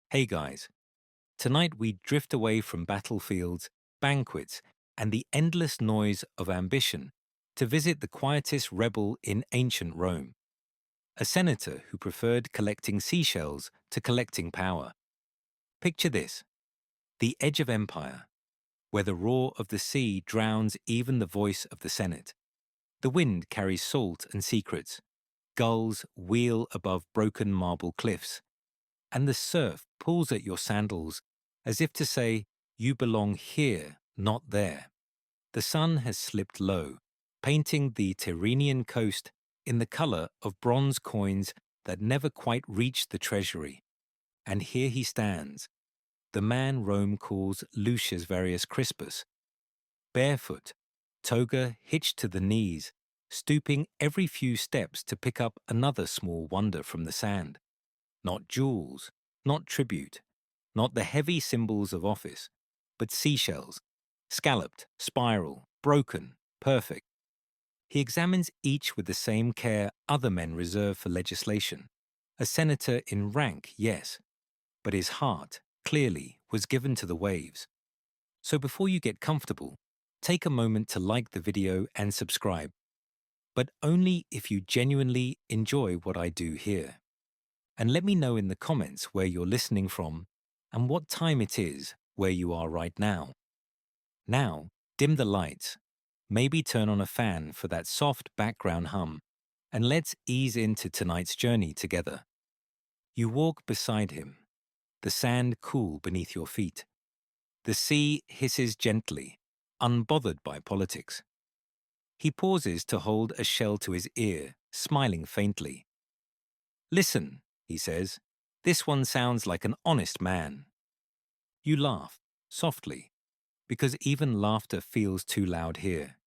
Hey guys, tonight we drift away from battlefields, banquets, and the endless noise of ambition to visit the quietest rebel in ancient Rome, a senator who preferred collecting seashells to collecting power. Picture this: the edge of empire, where the roar of the sea drowns even the voice of the Senate. The wind carries salt and secrets, gulls wheel above broken marble cliffs, and the surf pulls at your sandals as if to say, you belong here, not there. The sun has slipped low, painting the Tyrrhenian coast in the color of bronze coins that never quite reached the treasury. And here he stands, the man Rome calls Lucius Varius Crispus, barefoot, toga hitched to the knees, stooping every few steps to pick up another small wonder from the sand. Not jewels, not tribute, not the heavy symbols of office, but seashells, scalloped, spiral, broken, perfect. He examines each with the same care other men reserve for legislation. A senator in rank, yes, but his heart, clearly, was given to the waves. So before you get comfortable, take a moment to like the video and subscribe, but only if you genuinely enjoy what I do here. And let me know in the comments where you're listening from and what time it is where you are right now. Now, dim the lights, maybe turn on a fan for that soft background hum, and let's ease into tonight's journey together. You walk beside him, the sand cool beneath your feet. The sea hisses gently, unbothered by politics. He pauses to hold a shell to his ear, smiling faintly. "Listen," he says, "this one sounds like an honest man." You laugh, softly, because even laughter feels too loud here.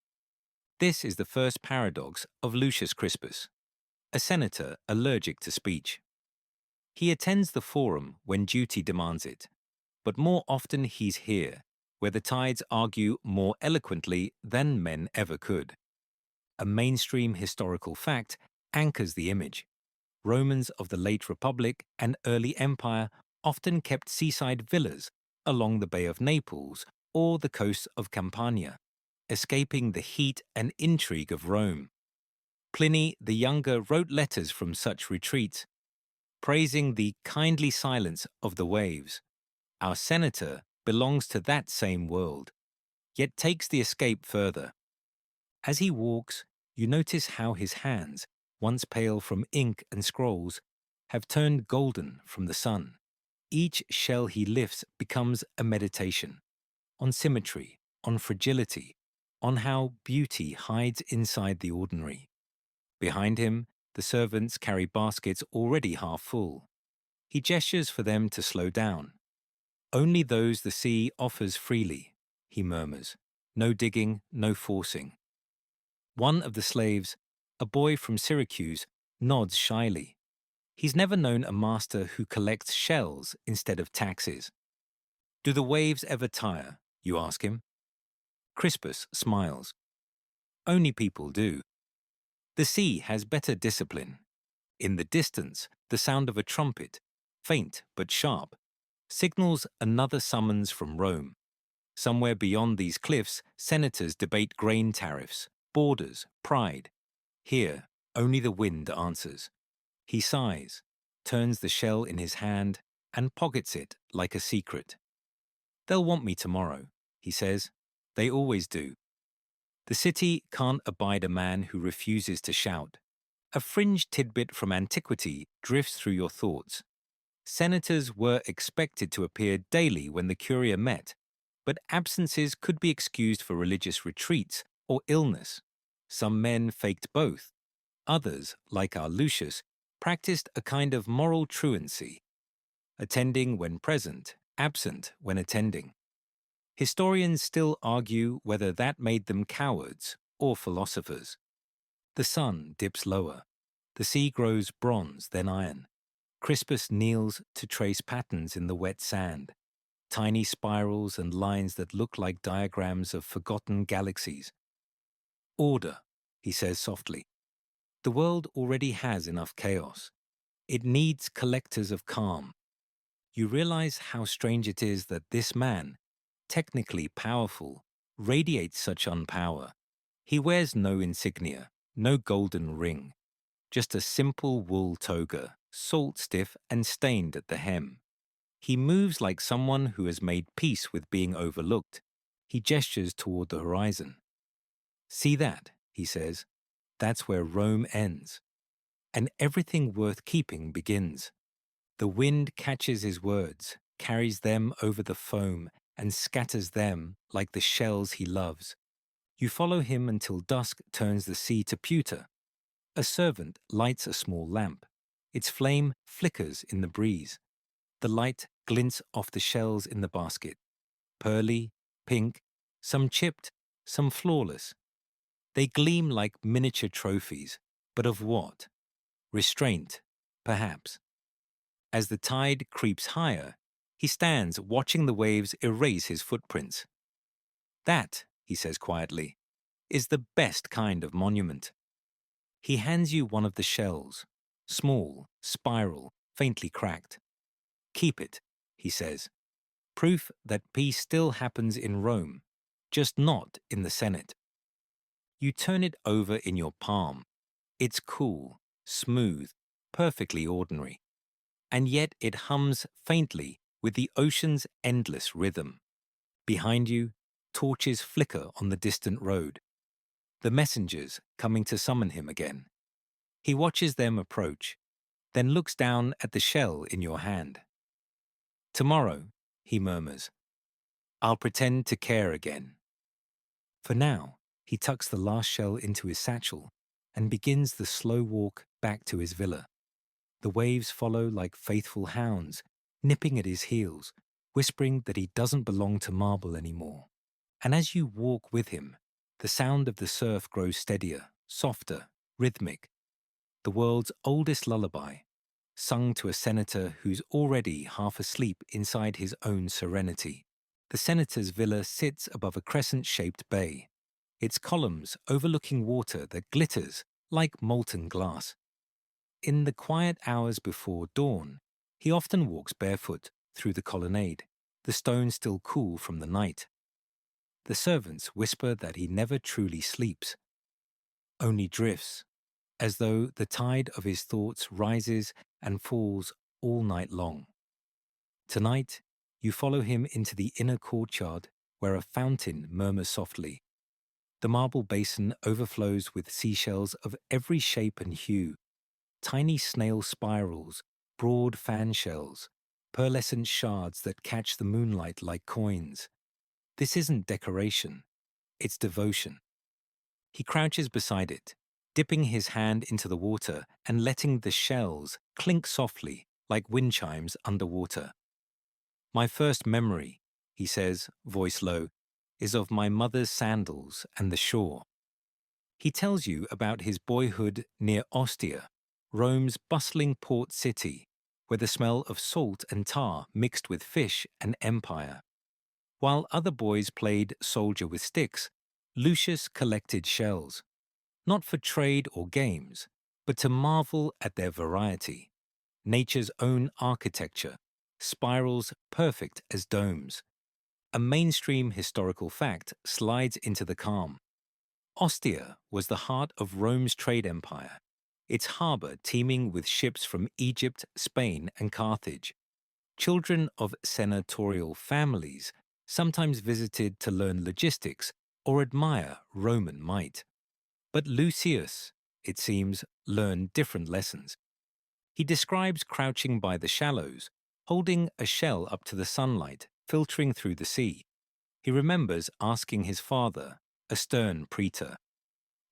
This is the first paradox of Lucius Crispus, a senator allergic to speech. He attends the forum when duty demands it, but more often he's here, where the tides argue more eloquently than men ever could. A mainstream historical fact anchors the image. Romans of the late Republic and early Empire often kept seaside villas along the Bay of Naples or the coasts of Campania, escaping the heat and intrigue of Rome. Pliny the Younger wrote letters from such retreats, praising the kindly silence of the waves. Our senator belongs to that same world, yet takes the escape further. As he walks, you notice how his hands, once pale from ink and scrolls, have turned golden from the sun. Each shell he lifts becomes a meditation on symmetry, on fragility, on how beauty hides inside the ordinary. Behind him, the servants carry baskets already half full. He gestures for them to slow down. "Only those the sea offers freely," he murmurs. "No digging, no forcing." One of the slaves, a boy from Syracuse, nods shyly. He's never known a master who collects shells instead of taxes. "Do the waves ever tire?" you ask him. Crispus smiles. "Only people do. The sea has better discipline. In the distance, the sound of a trumpet, faint but sharp, signals another summons from Rome. Somewhere beyond these cliffs, senators debate grain tariffs, borders, pride. Here, only the wind answers. He sighs, turns the shell in his hand, and pockets it like a secret. "They'll want me tomorrow," he says. "They always do." The city can't abide a man who refuses to shout. A fringe tidbit from antiquity drifts through your thoughts. Senators were expected to appear daily when the curia met, but absences could be excused for religious retreats or illness. Some men faked both. Others, like our Lucius, practiced a kind of moral truancy, attending when present, absent when attending. Historians still argue whether that made them cowards or philosophers. The sun dips lower. The sea grows bronze, then iron. Crispus kneels to trace patterns in the wet sand, tiny spirals and lines that look like diagrams of forgotten galaxies. "Order," he says softly. "The world already has enough chaos. It needs collectors of calm." You realize how strange it is that this man, technically powerful, radiates such unpower. He wears no insignia, no golden ring, just a simple wool toga, salt-stiff and stained at the hem. He moves like someone who has made peace with being overlooked. He gestures toward the horizon. "See that," he says. "That's where Rome ends. And everything worth keeping begins." The wind catches his words, carries them over the foam, and scatters them like the shells he loves. You follow him until dusk turns the sea to pewter. A servant lights a small lamp. Its flame flickers in the breeze. The light glints off the shells in the basket. Pearly, pink, some chipped, some flawless. They gleam like miniature trophies, but of what? Restraint, perhaps. As the tide creeps higher, he stands watching the waves erase his footprints. "That," he says quietly, "is the best kind of monument." He hands you one of the shells, small, spiral, faintly cracked. "Keep it," he says. "Proof that peace still happens in Rome, just not in the Senate." You turn it over in your palm. It's cool, smooth, perfectly ordinary. And yet it hums faintly with the ocean's endless rhythm. Behind you, torches flicker on the distant road. The messengers coming to summon him again. He watches them approach, then looks down at the shell in your hand. "Tomorrow," he murmurs, "I'll pretend to care again." For now, he tucks the last shell into his satchel and begins the slow walk back to his villa. The waves follow like faithful hounds, nipping at his heels, whispering that he doesn't belong to marble anymore. And as you walk with him, the sound of the surf grows steadier, softer, rhythmic. The world's oldest lullaby, sung to a senator who's already half asleep inside his own serenity. The senator's villa sits above a crescent-shaped bay, its columns overlooking water that glitters like molten glass. In the quiet hours before dawn, he often walks barefoot through the colonnade, the stones still cool from the night. The servants whisper that he never truly sleeps, only drifts, as though the tide of his thoughts rises and falls all night long. Tonight, you follow him into the inner courtyard where a fountain murmurs softly. The marble basin overflows with seashells of every shape and hue, tiny snail spirals, broad fan shells, pearlescent shards that catch the moonlight like coins. This isn't decoration, it's devotion. He crouches beside it, dipping his hand into the water and letting the shells clink softly like wind chimes underwater. "My first memory," he says, voice low, "is of my mother's sandals and the shore." He tells you about his boyhood near Ostia, Rome's bustling port city, where the smell of salt and tar mixed with fish and empire. While other boys played soldier with sticks, Lucius collected shells, not for trade or games, but to marvel at their variety. Nature's own architecture, spirals perfect as domes. A mainstream historical fact slides into the calm. Ostia was the heart of Rome's trade empire, its harbour teeming with ships from Egypt, Spain, and Carthage. Children of senatorial families sometimes visited to learn logistics or admire Roman might. But Lucius, it seems, learned different lessons. He describes crouching by the shallows, holding a shell up to the sunlight, filtering through the sea. He remembers asking his father, a stern praetor,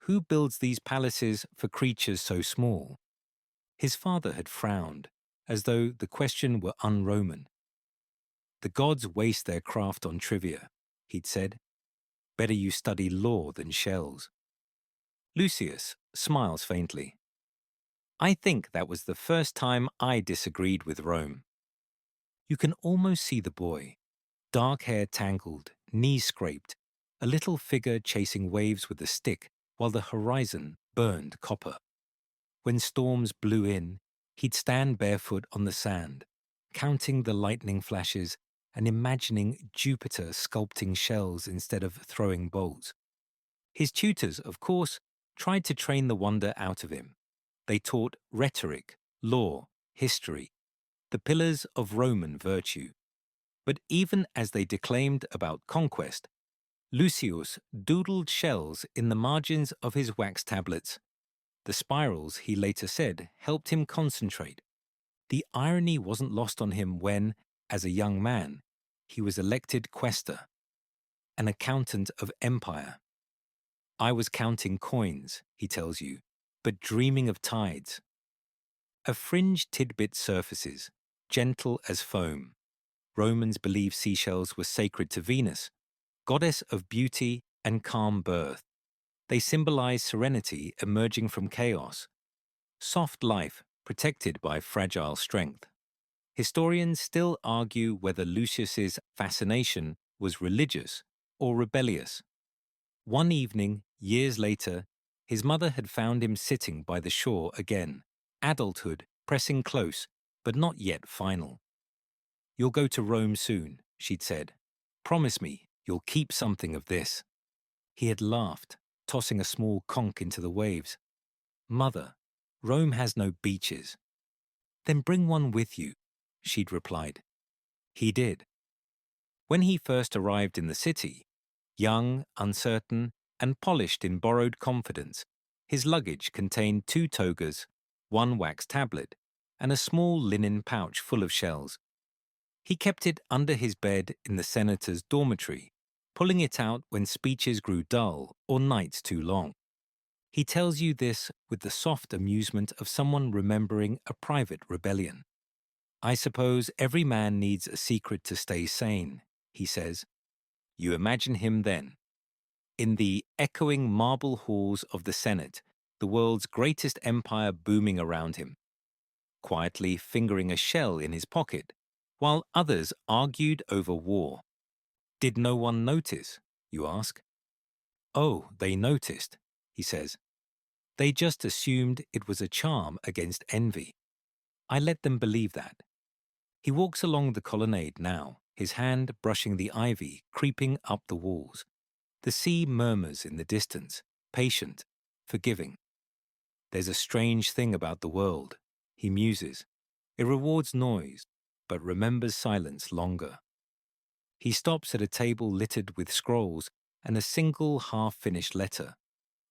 "Who builds these palaces for creatures so small?" His father had frowned, as though the question were un-Roman. "The gods waste their craft on trivia," he'd said. "Better you study law than shells." Lucius smiles faintly. "I think that was the first time I disagreed with Rome." You can almost see the boy, dark hair tangled, knees scraped, a little figure chasing waves with a stick while the horizon burned copper. When storms blew in, he'd stand barefoot on the sand, counting the lightning flashes and imagining Jupiter sculpting shells instead of throwing bolts. His tutors, of course, tried to train the wonder out of him. They taught rhetoric, law, history, the pillars of Roman virtue. But even as they declaimed about conquest, Lucius doodled shells in the margins of his wax tablets. The spirals, he later said, helped him concentrate. The irony wasn't lost on him when, as a young man, he was elected quaestor, an accountant of empire. I was counting coins, he tells you, but dreaming of tides. A fringe tidbit surfaces, gentle as foam. Romans believed seashells were sacred to Venus, goddess of beauty and calm birth. They symbolize serenity emerging from chaos, soft life protected by fragile strength. Historians still argue whether Lucius's fascination was religious or rebellious. One evening, years later, his mother had found him sitting by the shore again, adulthood pressing close, but not yet final. "You'll go to Rome soon," she'd said. "Promise me you'll keep something of this." He had laughed, tossing a small conch into the waves. "Mother, Rome has no beaches." "Then bring one with you," she'd replied. He did. When he first arrived in the city, young, uncertain, and polished in borrowed confidence, his luggage contained 2 togas, 1 wax tablet, and a small linen pouch full of shells. He kept it under his bed in the senator's dormitory, pulling it out when speeches grew dull or nights too long. He tells you this with the soft amusement of someone remembering a private rebellion. "I suppose every man needs a secret to stay sane," he says. You imagine him then, in the echoing marble halls of the Senate, the world's greatest empire booming around him, quietly fingering a shell in his pocket, while others argued over war. Did no one notice, you ask? "Oh, they noticed," he says. "They just assumed it was a charm against envy. I let them believe that." He walks along the colonnade now, his hand brushing the ivy creeping up the walls. The sea murmurs in the distance, patient, forgiving. There's a strange thing about the world, he muses. It rewards noise, but remembers silence longer. He stops at a table littered with scrolls and a single half-finished letter.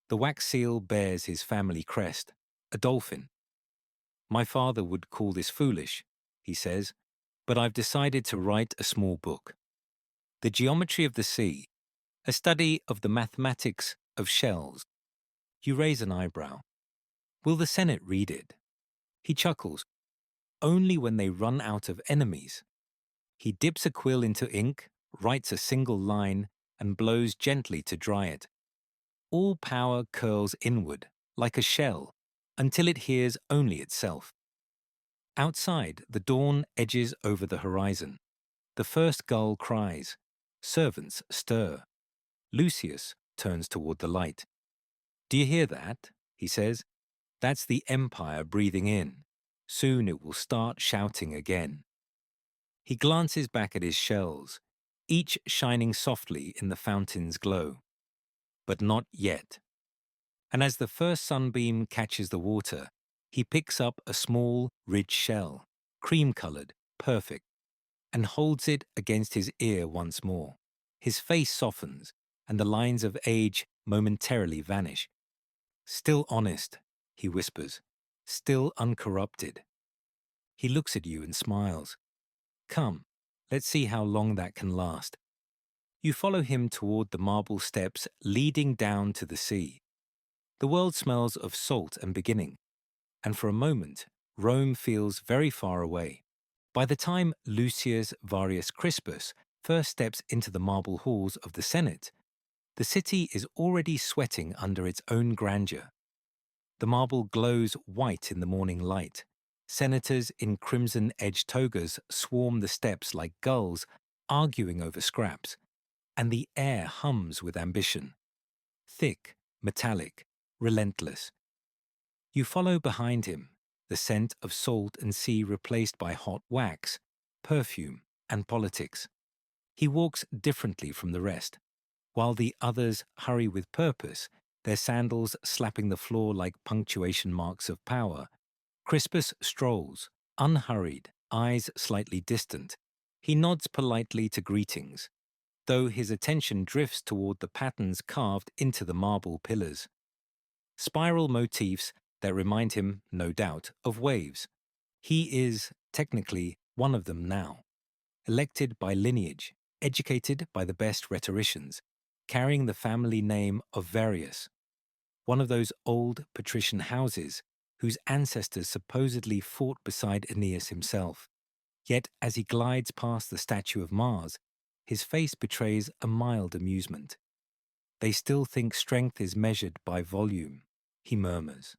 The wax seal bears his family crest, a dolphin. "My father would call this foolish," he says, "but I've decided to write a small book. The Geometry of the Sea, a study of the mathematics of shells." You raise an eyebrow. Will the Senate read it? He chuckles. Only when they run out of enemies. He dips a quill into ink, writes a single line, and blows gently to dry it. All power curls inward, like a shell, until it hears only itself. Outside, the dawn edges over the horizon. The first gull cries. Servants stir. Lucius turns toward the light. "Do you hear that?" he says. "That's the empire breathing in. Soon it will start shouting again." He glances back at his shells, each shining softly in the fountain's glow. But not yet. And as the first sunbeam catches the water, he picks up a small, ridged shell, cream-colored, perfect, and holds it against his ear once more. His face softens, and the lines of age momentarily vanish. "Still honest," he whispers, "still uncorrupted." He looks at you and smiles. "Come, let's see how long that can last." You follow him toward the marble steps leading down to the sea. The world smells of salt and beginning, and for a moment, Rome feels very far away. By the time Lucius Varius Crispus first steps into the marble halls of the Senate, the city is already sweating under its own grandeur. The marble glows white in the morning light. Senators in crimson-edged togas swarm the steps like gulls, arguing over scraps, and the air hums with ambition. Thick, metallic, relentless. You follow behind him, the scent of salt and sea replaced by hot wax, perfume, and politics. He walks differently from the rest. While the others hurry with purpose, their sandals slapping the floor like punctuation marks of power, Crispus strolls, unhurried, eyes slightly distant. He nods politely to greetings, though his attention drifts toward the patterns carved into the marble pillars. Spiral motifs that remind him, no doubt, of waves. He is, technically, one of them now, elected by lineage, educated by the best rhetoricians, carrying the family name of Varius, one of those old patrician houses whose ancestors supposedly fought beside Aeneas himself. Yet as he glides past the statue of Mars, his face betrays a mild amusement. They still think strength is measured by volume, he murmurs.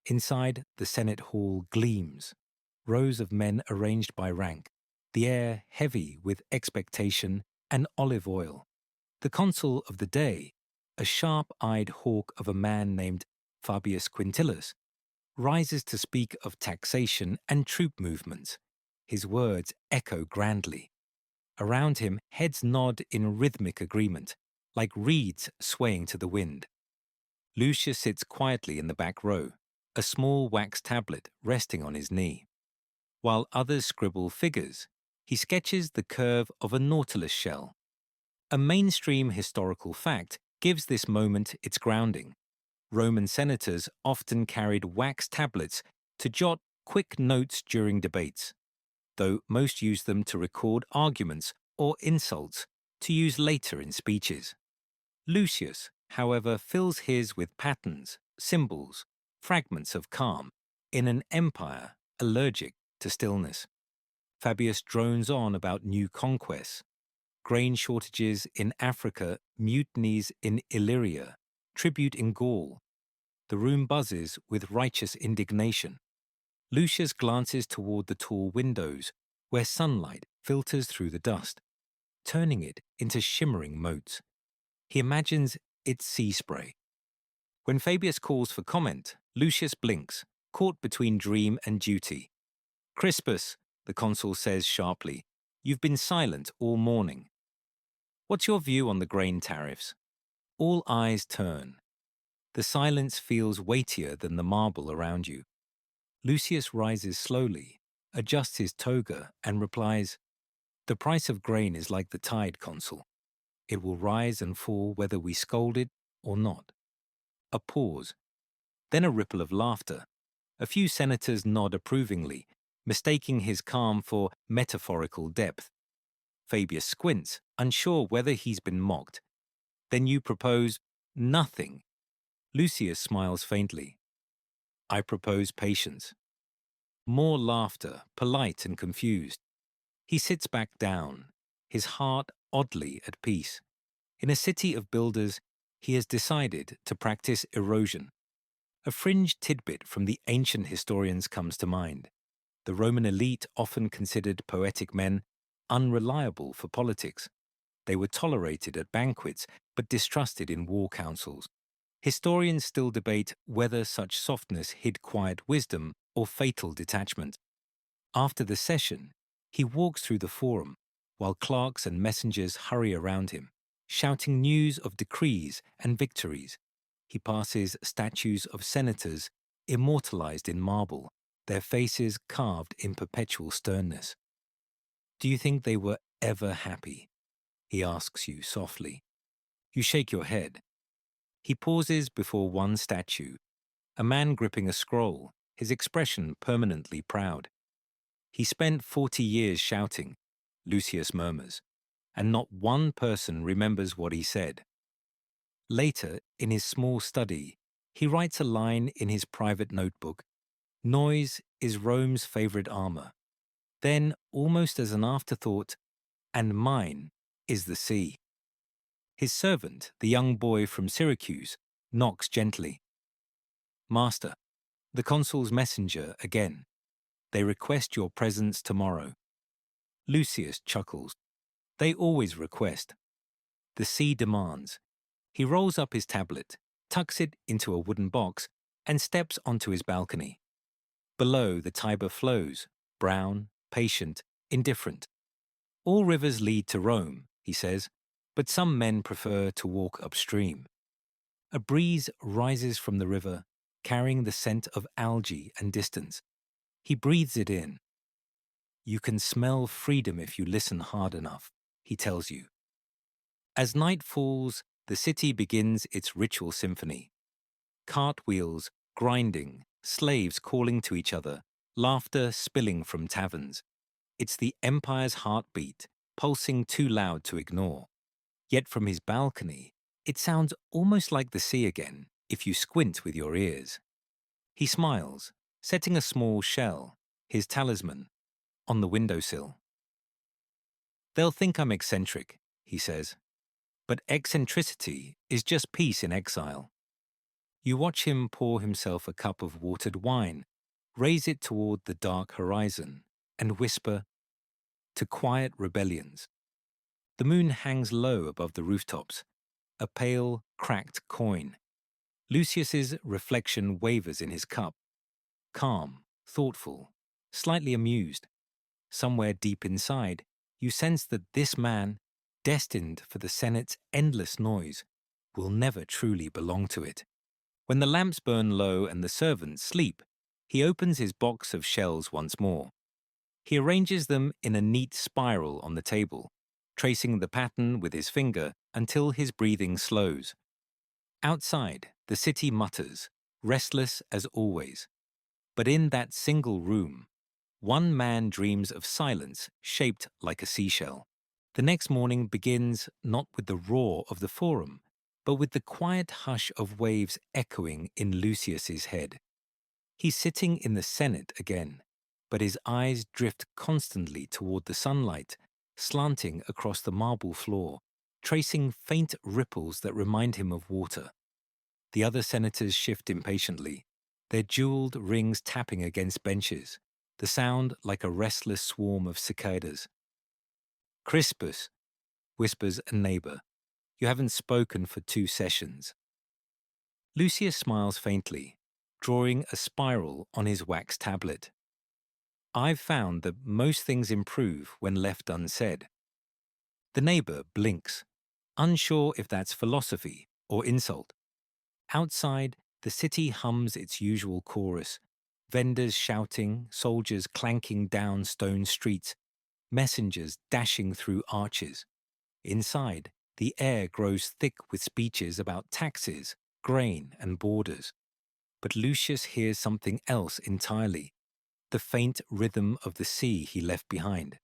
Inside, the Senate hall gleams, rows of men arranged by rank, the air heavy with expectation and olive oil. The consul of the day, a sharp-eyed hawk of a man named Fabius Quintillus, rises to speak of taxation and troop movements. His words echo grandly. Around him, heads nod in rhythmic agreement, like reeds swaying to the wind. Lucius sits quietly in the back row, a small wax tablet resting on his knee. While others scribble figures, he sketches the curve of a nautilus shell. A mainstream historical fact gives this moment its grounding. Roman senators often carried wax tablets to jot quick notes during debates, though most used them to record arguments or insults to use later in speeches. Lucius, however, fills his with patterns, symbols, fragments of calm, in an empire allergic to stillness. Fabius drones on about new conquests, grain shortages in Africa, mutinies in Illyria, tribute in Gaul. The room buzzes with righteous indignation. Lucius glances toward the tall windows, where sunlight filters through the dust, turning it into shimmering motes. He imagines it's sea spray. When Fabius calls for comment, Lucius blinks, caught between dream and duty. "Crispus," the consul says sharply, "you've been silent all morning. What's your view on the grain tariffs?" All eyes turn. The silence feels weightier than the marble around you. Lucius rises slowly, adjusts his toga, and replies, "The price of grain is like the tide, consul. It will rise and fall whether we scold it or not." A pause, then a ripple of laughter. A few senators nod approvingly, mistaking his calm for metaphorical depth. Fabius squints, unsure whether he's been mocked. "Then you propose nothing." Lucius smiles faintly. "I propose patience." More laughter, polite and confused. He sits back down, his heart oddly at peace. In a city of builders, he has decided to practice erosion. A fringe tidbit from the ancient historians comes to mind. The Roman elite often considered poetic men unreliable for politics. They were tolerated at banquets, but distrusted in war councils. Historians still debate whether such softness hid quiet wisdom or fatal detachment. After the session, he walks through the forum, while clerks and messengers hurry around him, shouting news of decrees and victories. He passes statues of senators immortalized in marble, their faces carved in perpetual sternness. "Do you think they were ever happy?" he asks you softly. You shake your head. He pauses before one statue, a man gripping a scroll, his expression permanently proud. "He spent 40 years shouting," Lucius murmurs, "and not one person remembers what he said." Later, in his small study, he writes a line in his private notebook: "Noise is Rome's favorite armor." Then, almost as an afterthought, "And mine is the sea." His servant, the young boy from Syracuse, knocks gently. "Master, the consul's messenger again. They request your presence tomorrow." Lucius chuckles. They always request. The sea demands. He rolls up his tablet, tucks it into a wooden box, and steps onto his balcony. Below, the Tiber flows, brown, patient, indifferent. All rivers lead to Rome, he says, but some men prefer to walk upstream. A breeze rises from the river, carrying the scent of algae and distance. He breathes it in. You can smell freedom if you listen hard enough, he tells you. As night falls, the city begins its ritual symphony. Cartwheels grinding, slaves calling to each other, laughter spilling from taverns. It's the empire's heartbeat, pulsing too loud to ignore. Yet from his balcony, it sounds almost like the sea again, if you squint with your ears. He smiles, setting a small shell, his talisman, on the windowsill. They'll think I'm eccentric, he says. But eccentricity is just peace in exile. You watch him pour himself a cup of watered wine, raise it toward the dark horizon, and whisper, to quiet rebellions. The moon hangs low above the rooftops, a pale, cracked coin. Lucius's reflection wavers in his cup, calm, thoughtful, slightly amused. Somewhere deep inside, you sense that this man, destined for the Senate's endless noise, will never truly belong to it. When the lamps burn low and the servants sleep, he opens his box of shells once more. He arranges them in a neat spiral on the table, tracing the pattern with his finger until his breathing slows. Outside, the city mutters, restless as always. But in that single room, one man dreams of silence shaped like a seashell. The next morning begins not with the roar of the forum, but with the quiet hush of waves echoing in Lucius's head. He's sitting in the Senate again, but his eyes drift constantly toward the sunlight, slanting across the marble floor, tracing faint ripples that remind him of water. The other senators shift impatiently, their jeweled rings tapping against benches, the sound like a restless swarm of cicadas. Crispus, whispers a neighbor, you haven't spoken for 2 sessions. Lucius smiles faintly, drawing a spiral on his wax tablet. I've found that most things improve when left unsaid. The neighbor blinks, unsure if that's philosophy or insult. Outside, the city hums its usual chorus, vendors shouting, soldiers clanking down stone streets, messengers dashing through arches. Inside, the air grows thick with speeches about taxes, grain, and borders. But Lucius hears something else entirely, the faint rhythm of the sea he left behind.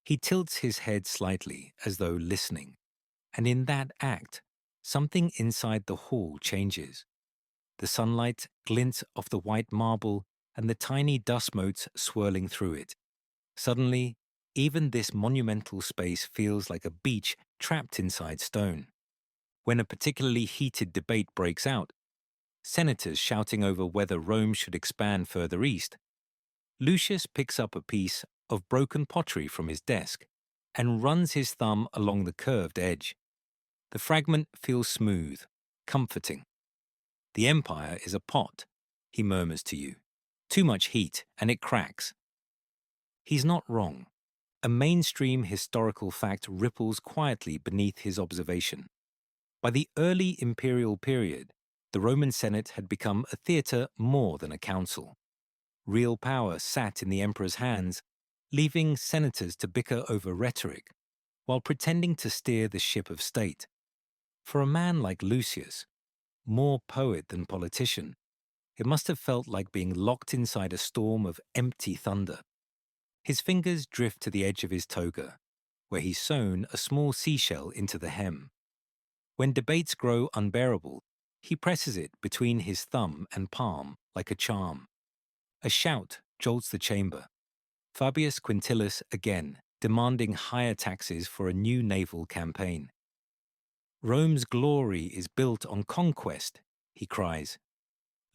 He tilts his head slightly, as though listening, and in that act, something inside the hall changes. The sunlight glints off the white marble and the tiny dust motes swirling through it. Suddenly, even this monumental space feels like a beach trapped inside stone. When a particularly heated debate breaks out, senators shouting over whether Rome should expand further east, Lucius picks up a piece of broken pottery from his desk and runs his thumb along the curved edge. The fragment feels smooth, comforting. The empire is a pot, he murmurs to you. Too much heat, and it cracks. He's not wrong. A mainstream historical fact ripples quietly beneath his observation. By the early imperial period, the Roman Senate had become a theatre more than a council. Real power sat in the emperor's hands, leaving senators to bicker over rhetoric, while pretending to steer the ship of state. For a man like Lucius, more poet than politician, it must have felt like being locked inside a storm of empty thunder. His fingers drift to the edge of his toga, where he's sewn a small seashell into the hem. When debates grow unbearable, he presses it between his thumb and palm like a charm. A shout jolts the chamber. Fabius Quintilis again, demanding higher taxes for a new naval campaign. Rome's glory is built on conquest, he cries.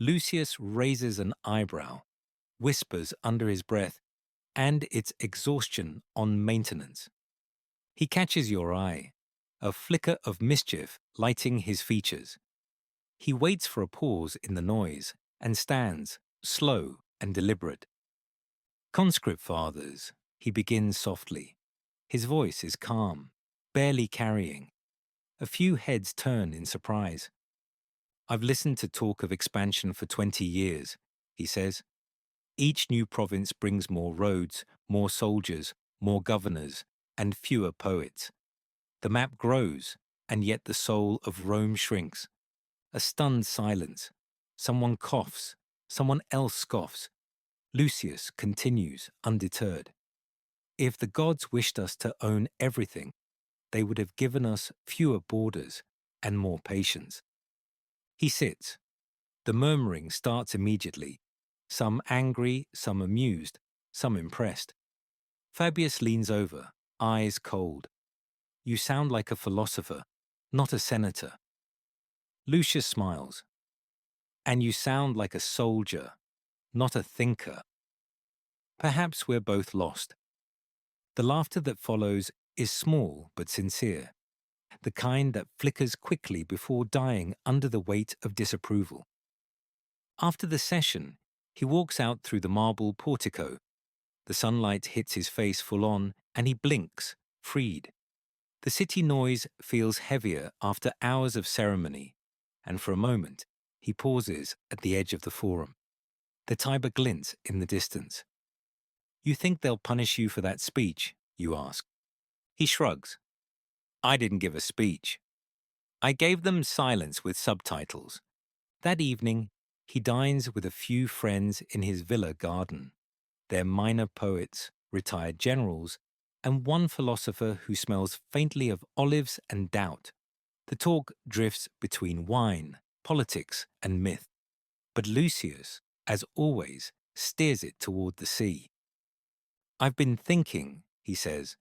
Lucius raises an eyebrow, whispers under his breath, and its exhaustion on maintenance. He catches your eye, a flicker of mischief lighting his features. He waits for a pause in the noise and stands, slow and deliberate. Conscript fathers, He begins softly. His voice is calm, barely carrying. A few heads turn in surprise. I've listened to talk of expansion for 20 years, he says. Each new province brings more roads, more soldiers, more governors, and fewer poets. The map grows, and yet the soul of Rome shrinks. A stunned silence. Someone coughs. Someone else scoffs. Lucius continues, undeterred. If the gods wished us to own everything, they would have given us fewer borders and more patience. He sits. The murmuring starts immediately, some angry, some amused, some impressed. Fabius leans over, eyes cold. You sound like a philosopher, not a senator. Lucius smiles. And you sound like a soldier, not a thinker. Perhaps we're both lost. The laughter that follows is small but sincere, the kind that flickers quickly before dying under the weight of disapproval. After the session, he walks out through the marble portico. The sunlight hits his face full on, and he blinks, freed. The city noise feels heavier after hours of ceremony, and for a moment, he pauses at the edge of the forum. The Tiber glints in the distance. You think they'll punish you for that speech, you ask. He shrugs. I didn't give a speech. I gave them silence with subtitles. That evening, he dines with a few friends in his villa garden. They're minor poets, retired generals, and one philosopher who smells faintly of olives and doubt. The talk drifts between wine, politics, and myth. But Lucius, as always, steers it toward the sea. I've been thinking, he says,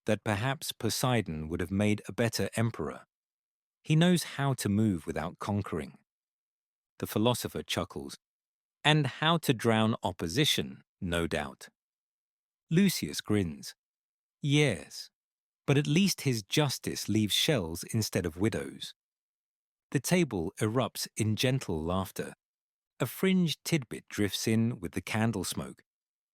that perhaps Poseidon would have made a better emperor. He knows how to move without conquering. The philosopher chuckles. And how to drown opposition, no doubt. Lucius grins. Yes, but at least his justice leaves shells instead of widows. The table erupts in gentle laughter. A fringe tidbit drifts in with the candle smoke.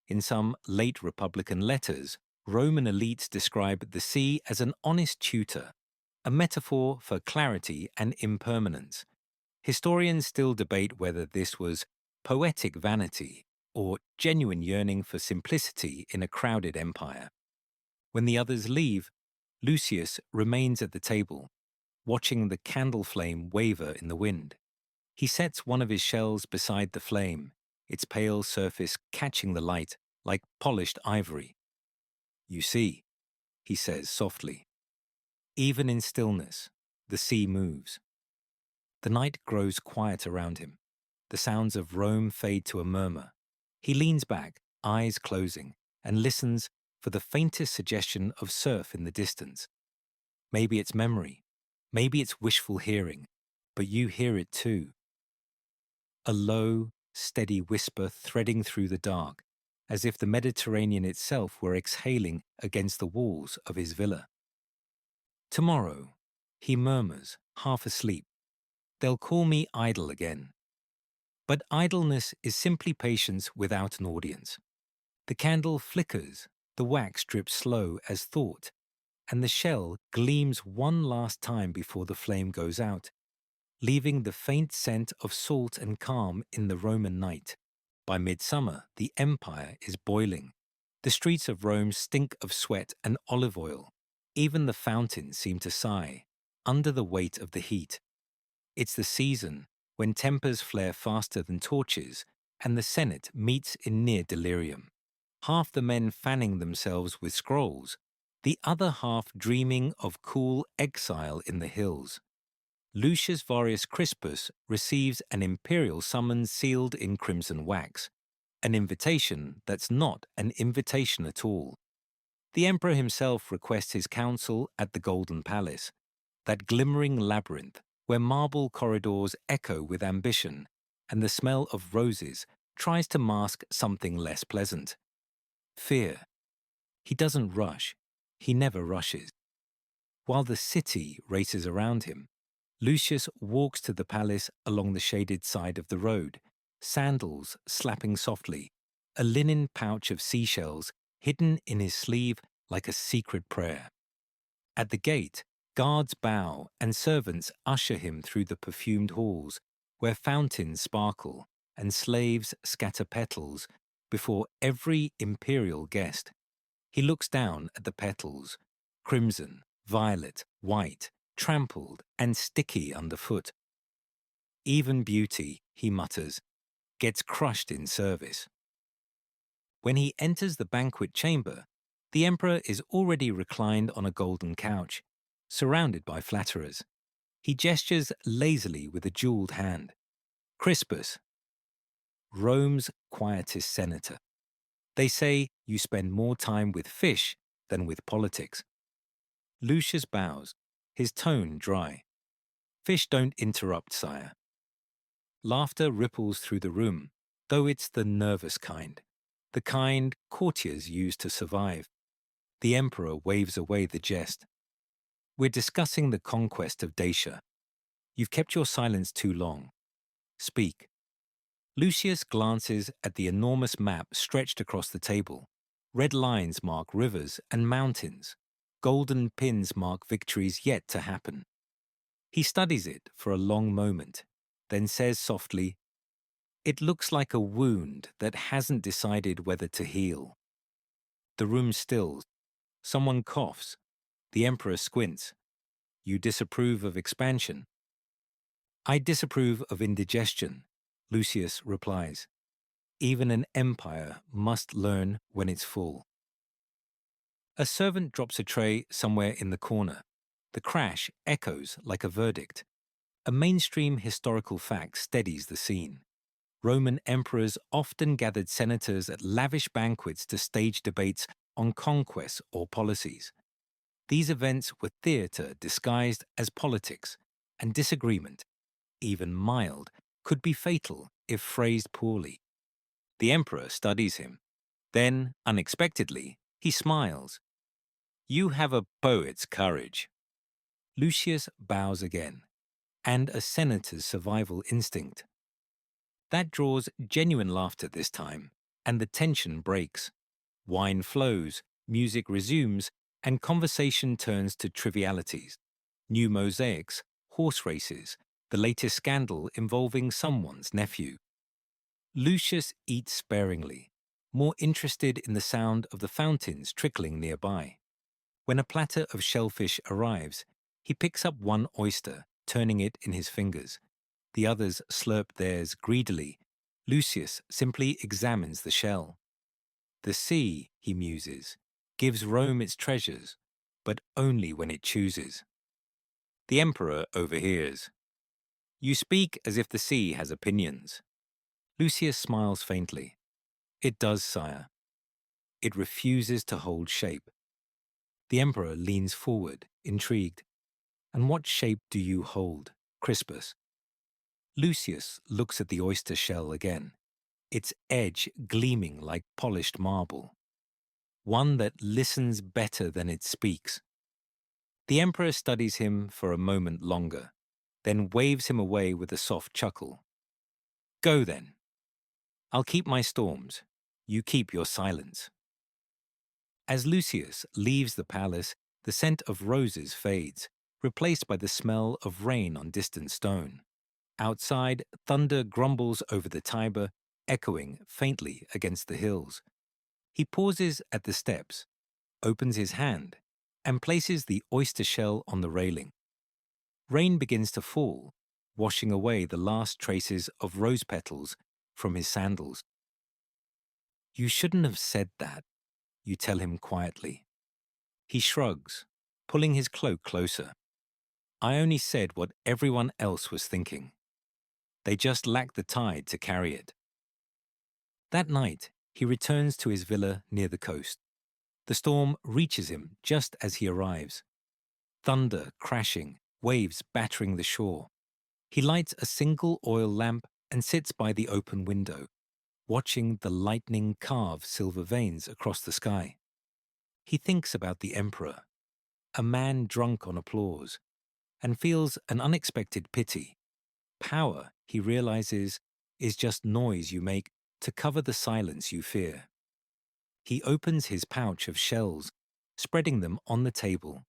In some late Republican letters, Roman elites describe the sea as an honest tutor, a metaphor for clarity and impermanence. Historians still debate whether this was poetic vanity or genuine yearning for simplicity in a crowded empire. When the others leave, Lucius remains at the table, watching the candle flame waver in the wind. He sets one of his shells beside the flame, its pale surface catching the light like polished ivory. You see, he says softly, even in stillness, the sea moves. The night grows quiet around him. The sounds of Rome fade to a murmur. He leans back, eyes closing, and listens for the faintest suggestion of surf in the distance. Maybe it's memory, maybe it's wishful hearing, but you hear it too. A low, steady whisper threading through the dark, as if the Mediterranean itself were exhaling against the walls of his villa. Tomorrow, he murmurs, half asleep, they'll call me idle again. But idleness is simply patience without an audience. The candle flickers, the wax drips slow as thought, and the shell gleams one last time before the flame goes out, leaving the faint scent of salt and calm in the Roman night. By midsummer, the empire is boiling. The streets of Rome stink of sweat and olive oil. Even the fountains seem to sigh, under the weight of the heat. It's the season when tempers flare faster than torches, and the Senate meets in near delirium. Half the men fanning themselves with scrolls, the other half dreaming of cool exile in the hills. Lucius Varius Crispus receives an imperial summons sealed in crimson wax, an invitation that's not an invitation at all. The emperor himself requests his council at the Golden Palace, that glimmering labyrinth where marble corridors echo with ambition and the smell of roses tries to mask something less pleasant. Fear. He doesn't rush. He never rushes. While the city races around him, Lucius walks to the palace along the shaded side of the road, sandals slapping softly, a linen pouch of seashells hidden in his sleeve like a secret prayer. At the gate, guards bow and servants usher him through the perfumed halls, where fountains sparkle and slaves scatter petals before every imperial guest. He looks down at the petals, crimson, violet, white, trampled and sticky underfoot. Even beauty, he mutters, gets crushed in service. When he enters the banquet chamber, the emperor is already reclined on a golden couch, surrounded by flatterers. He gestures lazily with a jeweled hand. Crispus, Rome's quietest senator. They say you spend more time with fish than with politics. Lucius bows, his tone dry. Fish don't interrupt, sire. Laughter ripples through the room, though it's the nervous kind, the kind courtiers use to survive. The emperor waves away the jest. We're discussing the conquest of Dacia. You've kept your silence too long. Speak. Lucius glances at the enormous map stretched across the table. Red lines mark rivers and mountains. Golden pins mark victories yet to happen. He studies it for a long moment, then says softly, "It looks like a wound that hasn't decided whether to heal." The room stills. Someone coughs. The emperor squints. "You disapprove of expansion?" "I disapprove of indigestion," Lucius replies. "Even an empire must learn when it's full." A servant drops a tray somewhere in the corner. The crash echoes like a verdict. A mainstream historical fact steadies the scene. Roman emperors often gathered senators at lavish banquets to stage debates on conquests or policies. These events were theatre disguised as politics, and disagreement, even mild, could be fatal if phrased poorly. The emperor studies him. Then, unexpectedly, he smiles. "You have a poet's courage." Lucius bows again, and a senator's survival instinct. That draws genuine laughter this time, and the tension breaks. Wine flows, music resumes, and conversation turns to trivialities. New mosaics, horse races, the latest scandal involving someone's nephew. Lucius eats sparingly, more interested in the sound of the fountains trickling nearby. When a platter of shellfish arrives, he picks up one oyster, turning it in his fingers. The others slurp theirs greedily. Lucius simply examines the shell. The sea, he muses, gives Rome its treasures, but only when it chooses. The emperor overhears. "You speak as if the sea has opinions." Lucius smiles faintly. "It does, sire. It refuses to hold shape." The emperor leans forward, intrigued. "And what shape do you hold, Crispus?" Lucius looks at the oyster shell again, its edge gleaming like polished marble. One that listens better than it speaks. The emperor studies him for a moment longer, then waves him away with a soft chuckle. "Go then. I'll keep my storms. You keep your silence." As Lucius leaves the palace, the scent of roses fades, replaced by the smell of rain on distant stone. Outside, thunder grumbles over the Tiber, echoing faintly against the hills. He pauses at the steps, opens his hand, and places the oyster shell on the railing. Rain begins to fall, washing away the last traces of rose petals from his sandals. "You shouldn't have said that," you tell him quietly. He shrugs, pulling his cloak closer. "I only said what everyone else was thinking. They just lacked the tide to carry it." That night, he returns to his villa near the coast. The storm reaches him just as he arrives. Thunder crashing, waves battering the shore. He lights a single oil lamp and sits by the open window, watching the lightning carve silver veins across the sky. He thinks about the emperor, a man drunk on applause, and feels an unexpected pity. Power, he realizes, is just noise you make to cover the silence you fear. He opens his pouch of shells, spreading them on the table.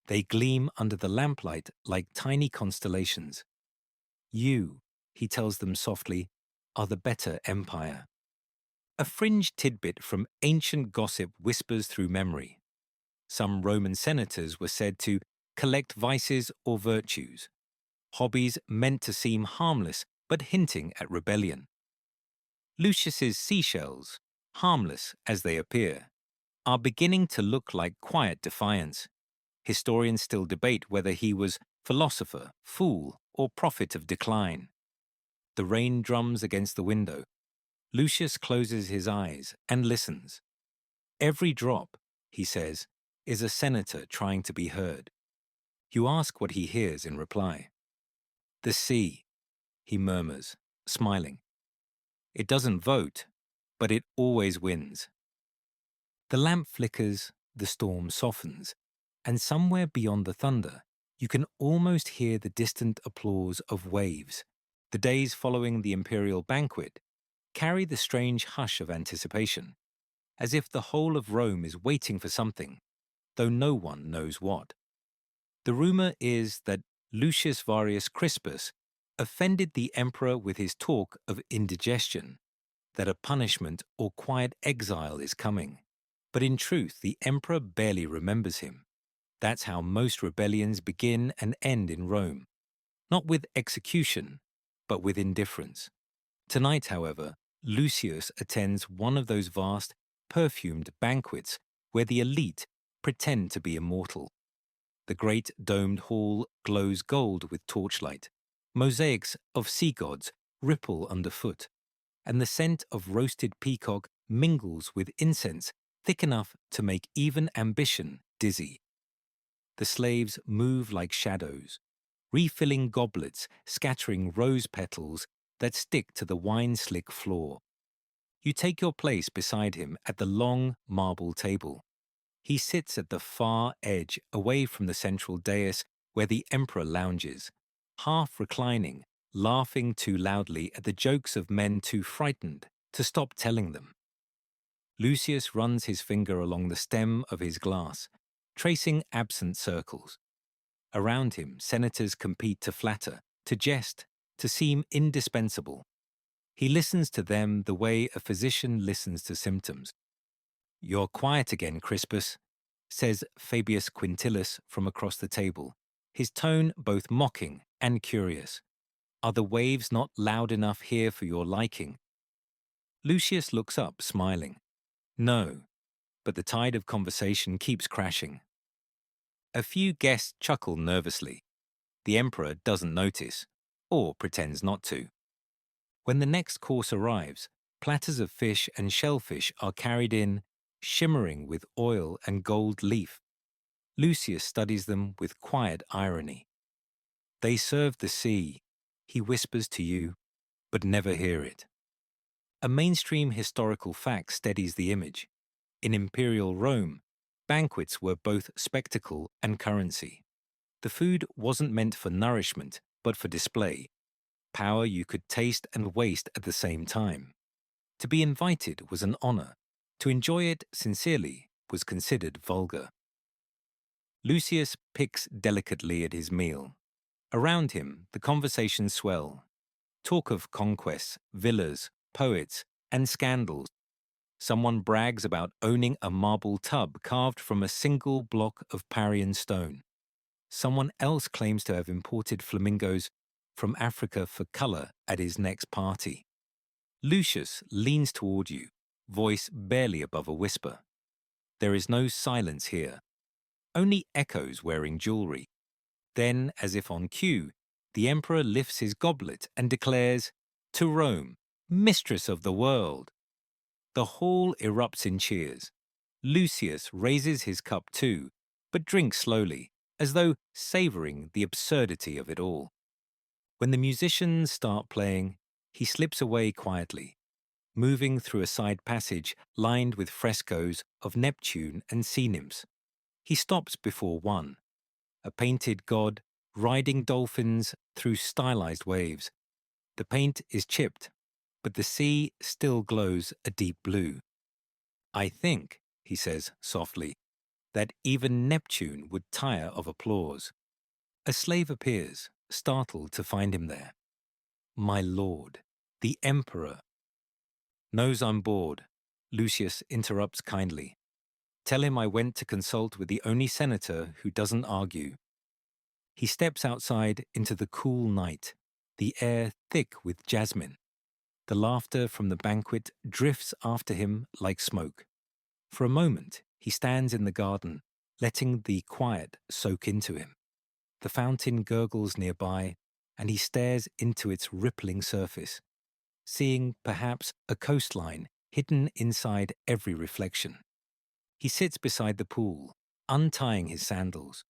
They gleam under the lamplight like tiny constellations. You, he tells them softly, are the better empire. A fringe tidbit from ancient gossip whispers through memory. Some Roman senators were said to collect vices or virtues, hobbies meant to seem harmless but hinting at rebellion. Lucius's seashells, harmless as they appear, are beginning to look like quiet defiance. Historians still debate whether he was philosopher, fool, or prophet of decline. The rain drums against the window. Lucius closes his eyes and listens. Every drop, he says, is a senator trying to be heard. You ask what he hears in reply. The sea, he murmurs, smiling. It doesn't vote, but it always wins. The lamp flickers, the storm softens, and somewhere beyond the thunder, you can almost hear the distant applause of waves. The days following the imperial banquet carry the strange hush of anticipation, as if the whole of Rome is waiting for something, though no one knows what. The rumor is that Lucius Varius Crispus offended the emperor with his talk of indigestion, that a punishment or quiet exile is coming. But in truth, the emperor barely remembers him. That's how most rebellions begin and end in Rome, not with execution, but with indifference. Tonight, however, Lucius attends one of those vast, perfumed banquets where the elite pretend to be immortal. The great domed hall glows gold with torchlight. Mosaics of sea gods ripple underfoot, and the scent of roasted peacock mingles with incense thick enough to make even ambition dizzy. The slaves move like shadows, refilling goblets, scattering rose petals that stick to the wine-slick floor. You take your place beside him at the long marble table. He sits at the far edge, away from the central dais where the emperor lounges, half reclining, laughing too loudly at the jokes of men too frightened to stop telling them. Lucius runs his finger along the stem of his glass, tracing absent circles. Around him, senators compete to flatter, to jest, to seem indispensable. He listens to them the way a physician listens to symptoms. "You're quiet again, Crispus," says Fabius Quintilis from across the table, his tone both mocking and curious. "Are the waves not loud enough here for your liking?" Lucius looks up, smiling. "No, but the tide of conversation keeps crashing." A few guests chuckle nervously. The emperor doesn't notice, or pretends not to. When the next course arrives, platters of fish and shellfish are carried in, shimmering with oil and gold leaf. Lucius studies them with quiet irony. "They serve the sea," he whispers to you, but never hear it. A mainstream historical fact steadies the image. In imperial Rome, banquets were both spectacle and currency. The food wasn't meant for nourishment, but for display. Power you could taste and waste at the same time. To be invited was an honor. To enjoy it sincerely was considered vulgar. Lucius picks delicately at his meal. Around him, the conversations swell. Talk of conquests, villas, poets, and scandals. Someone brags about owning a marble tub carved from a single block of Parian stone. Someone else claims to have imported flamingos from Africa for color at his next party. Lucius leans toward you, voice barely above a whisper. There is no silence here, only echoes wearing jewelry. Then, as if on cue, the emperor lifts his goblet and declares, "To Rome, mistress of the world." The hall erupts in cheers. Lucius raises his cup too, but drinks slowly, as though savoring the absurdity of it all. When the musicians start playing, he slips away quietly, moving through a side passage lined with frescoes of Neptune and sea nymphs. He stops before one, a painted god riding dolphins through stylized waves. The paint is chipped, but the sea still glows a deep blue. I think, he says softly, that even Neptune would tire of applause. A slave appears, startled to find him there. My lord, the emperor. Knows I'm bored, Lucius interrupts kindly. Tell him I went to consult with the only senator who doesn't argue. He steps outside into the cool night, the air thick with jasmine. The laughter from the banquet drifts after him like smoke. For a moment, he stands in the garden, letting the quiet soak into him. The fountain gurgles nearby, and he stares into its rippling surface, seeing perhaps a coastline hidden inside every reflection. He sits beside the pool, untying his sandals.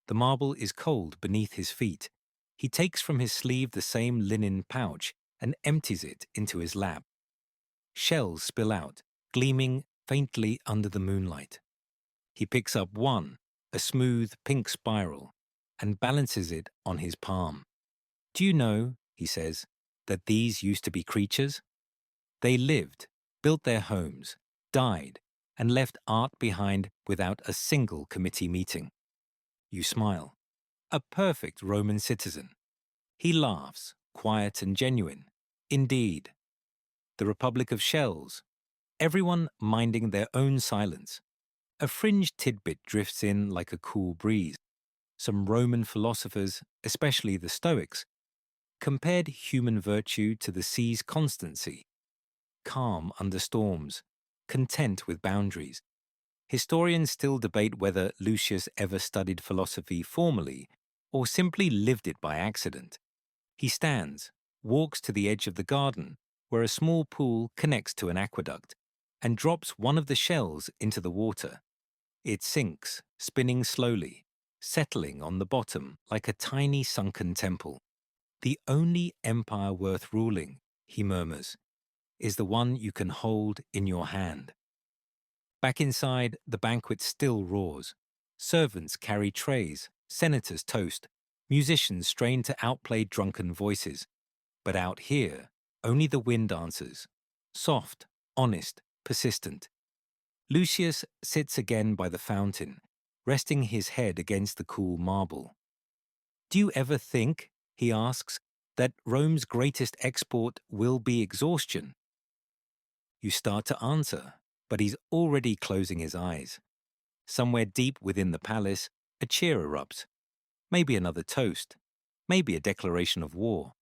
The marble is cold beneath his feet. He takes from his sleeve the same linen pouch and empties it into his lap. Shells spill out, gleaming faintly under the moonlight. He picks up one, a smooth pink spiral, and balances it on his palm. Do you know, he says, that these used to be creatures? They lived, built their homes, died, and left art behind without a single committee meeting. You smile. A perfect Roman citizen. He laughs, quiet and genuine. Indeed. The Republic of Shells. Everyone minding their own silence. A fringe tidbit drifts in like a cool breeze. Some Roman philosophers, especially the Stoics, compared human virtue to the sea's constancy. Calm under storms, content with boundaries. Historians still debate whether Lucius ever studied philosophy formally or simply lived it by accident. He stands, walks to the edge of the garden, where a small pool connects to an aqueduct, and drops one of the shells into the water. It sinks, spinning slowly, settling on the bottom like a tiny sunken temple. The only empire worth ruling, he murmurs, is the one you can hold in your hand. Back inside, the banquet still roars. Servants carry trays, senators toast, musicians strain to outplay drunken voices. But out here, only the wind answers. Soft, honest, persistent. Lucius sits again by the fountain, resting his head against the cool marble. Do you ever think, he asks, that Rome's greatest export will be exhaustion? You start to answer, but he's already closing his eyes. Somewhere deep within the palace, a cheer erupts. Maybe another toast. Maybe a declaration of war.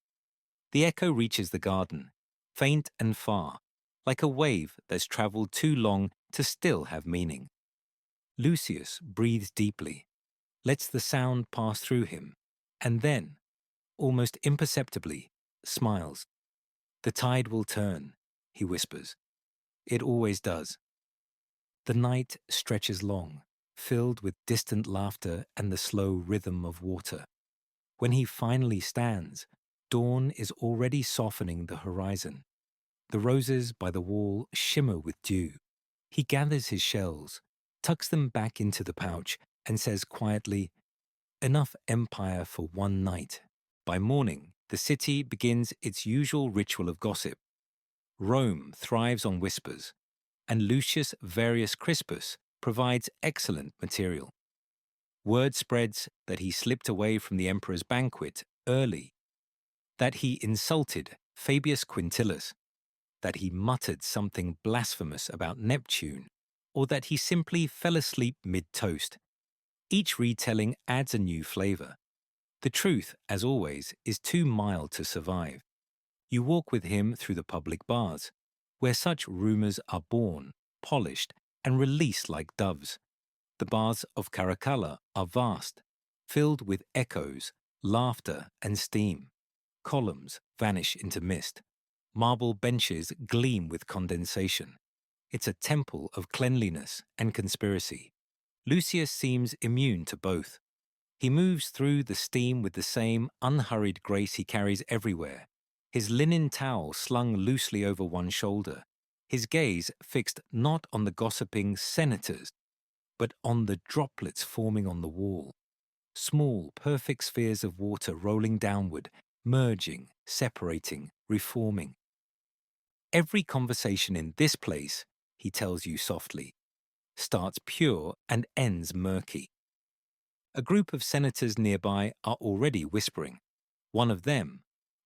The echo reaches the garden, faint and far, like a wave that's traveled too long to still have meaning. Lucius breathes deeply, lets the sound pass through him, and then, almost imperceptibly, smiles. The tide will turn, he whispers. It always does. The night stretches long, filled with distant laughter and the slow rhythm of water. When he finally stands, dawn is already softening the horizon. The roses by the wall shimmer with dew. He gathers his shells, tucks them back into the pouch, and says quietly, "Enough empire for one night." By morning, the city begins its usual ritual of gossip. Rome thrives on whispers, and Lucius Varius Crispus provides excellent material. Word spreads that he slipped away from the emperor's banquet early, that he insulted Fabius Quintillus, that he muttered something blasphemous about Neptune, or that he simply fell asleep mid-toast. Each retelling adds a new flavor. The truth, as always, is too mild to survive. You walk with him through the public baths, where such rumors are born, polished, and released like doves. The baths of Caracalla are vast, filled with echoes, laughter, and steam. Columns vanish into mist. Marble benches gleam with condensation. It's a temple of cleanliness and conspiracy. Lucius seems immune to both. He moves through the steam with the same unhurried grace he carries everywhere, his linen towel slung loosely over one shoulder, his gaze fixed not on the gossiping senators, but on the droplets forming on the wall. Small, perfect spheres of water rolling downward, merging, separating, reforming. Every conversation in this place he tells you softly, starts pure and ends murky. A group of senators nearby are already whispering. One of them,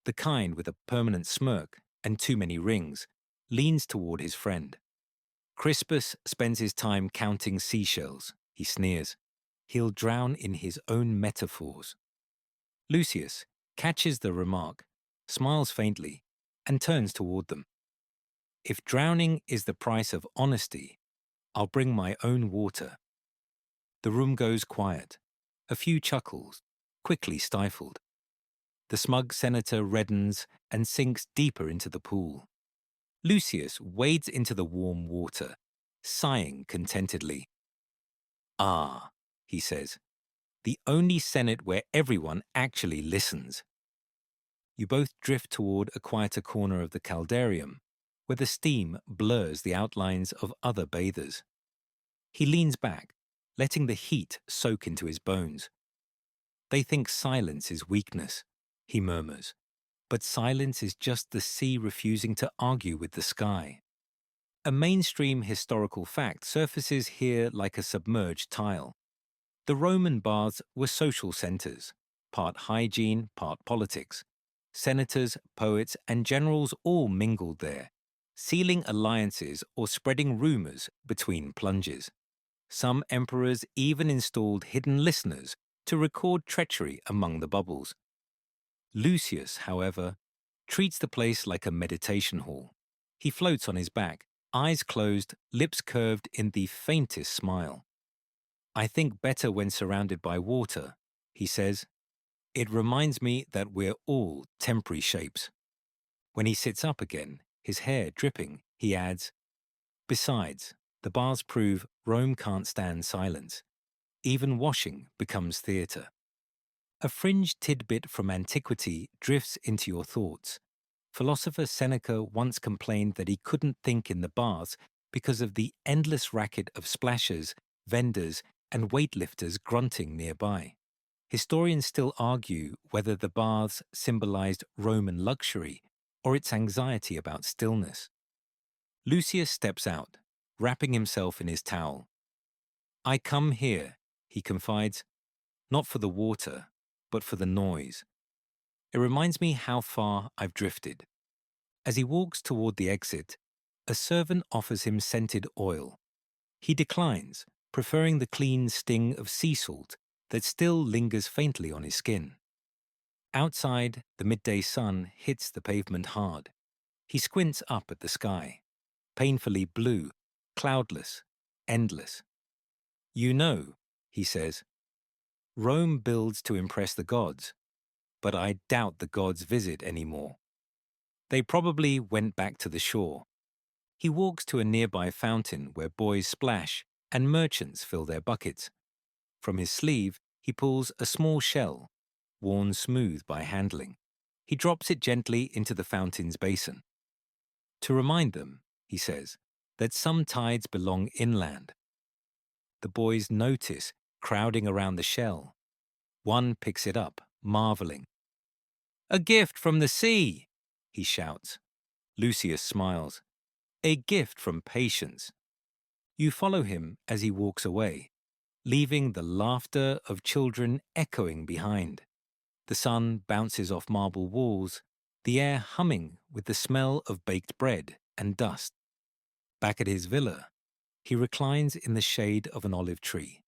the kind with a permanent smirk and too many rings, leans toward his friend. Crispus spends his time counting seashells, he sneers. He'll drown in his own metaphors. Lucius catches the remark, smiles faintly, and turns toward them. If drowning is the price of honesty, I'll bring my own water. The room goes quiet. A few chuckles, quickly stifled. The smug senator reddens and sinks deeper into the pool. Lucius wades into the warm water, sighing contentedly. Ah, he says, the only Senate where everyone actually listens. You both drift toward a quieter corner of the caldarium, where the steam blurs the outlines of other bathers. He leans back, letting the heat soak into his bones. They think silence is weakness, he murmurs, but silence is just the sea refusing to argue with the sky. A mainstream historical fact surfaces here like a submerged tile. The Roman baths were social centers, part hygiene, part politics. Senators, poets, and generals all mingled there, sealing alliances or spreading rumors between plunges. Some emperors even installed hidden listeners to record treachery among the bubbles. Lucius, however, treats the place like a meditation hall. He floats on his back, eyes closed, lips curved in the faintest smile. I think better when surrounded by water, he says. It reminds me that we're all temporary shapes. When he sits up again, his hair dripping, he adds, besides, the baths prove Rome can't stand silence. Even washing becomes theatre. A fringe tidbit from antiquity drifts into your thoughts. Philosopher Seneca once complained that he couldn't think in the baths because of the endless racket of splashers, vendors, and weightlifters grunting nearby. Historians still argue whether the baths symbolized Roman luxury or its anxiety about stillness. Lucius steps out, wrapping himself in his towel. I come here, he confides, not for the water, but for the noise. It reminds me how far I've drifted. As he walks toward the exit, a servant offers him scented oil. He declines, preferring the clean sting of sea salt that still lingers faintly on his skin. Outside, the midday sun hits the pavement hard. He squints up at the sky, painfully blue, cloudless, endless. You know, he says, Rome builds to impress the gods, but I doubt the gods visit anymore. They probably went back to the shore. He walks to a nearby fountain where boys splash and merchants fill their buckets. From his sleeve, he pulls a small shell, worn smooth by handling. He drops it gently into the fountain's basin. To remind them, he says, that some tides belong inland. The boys notice, crowding around the shell. One picks it up, marveling. A gift from the sea, he shouts. Lucius smiles. A gift from patience. You follow him as he walks away, leaving the laughter of children echoing behind. The sun bounces off marble walls, the air humming with the smell of baked bread and dust. Back at his villa, he reclines in the shade of an olive tree,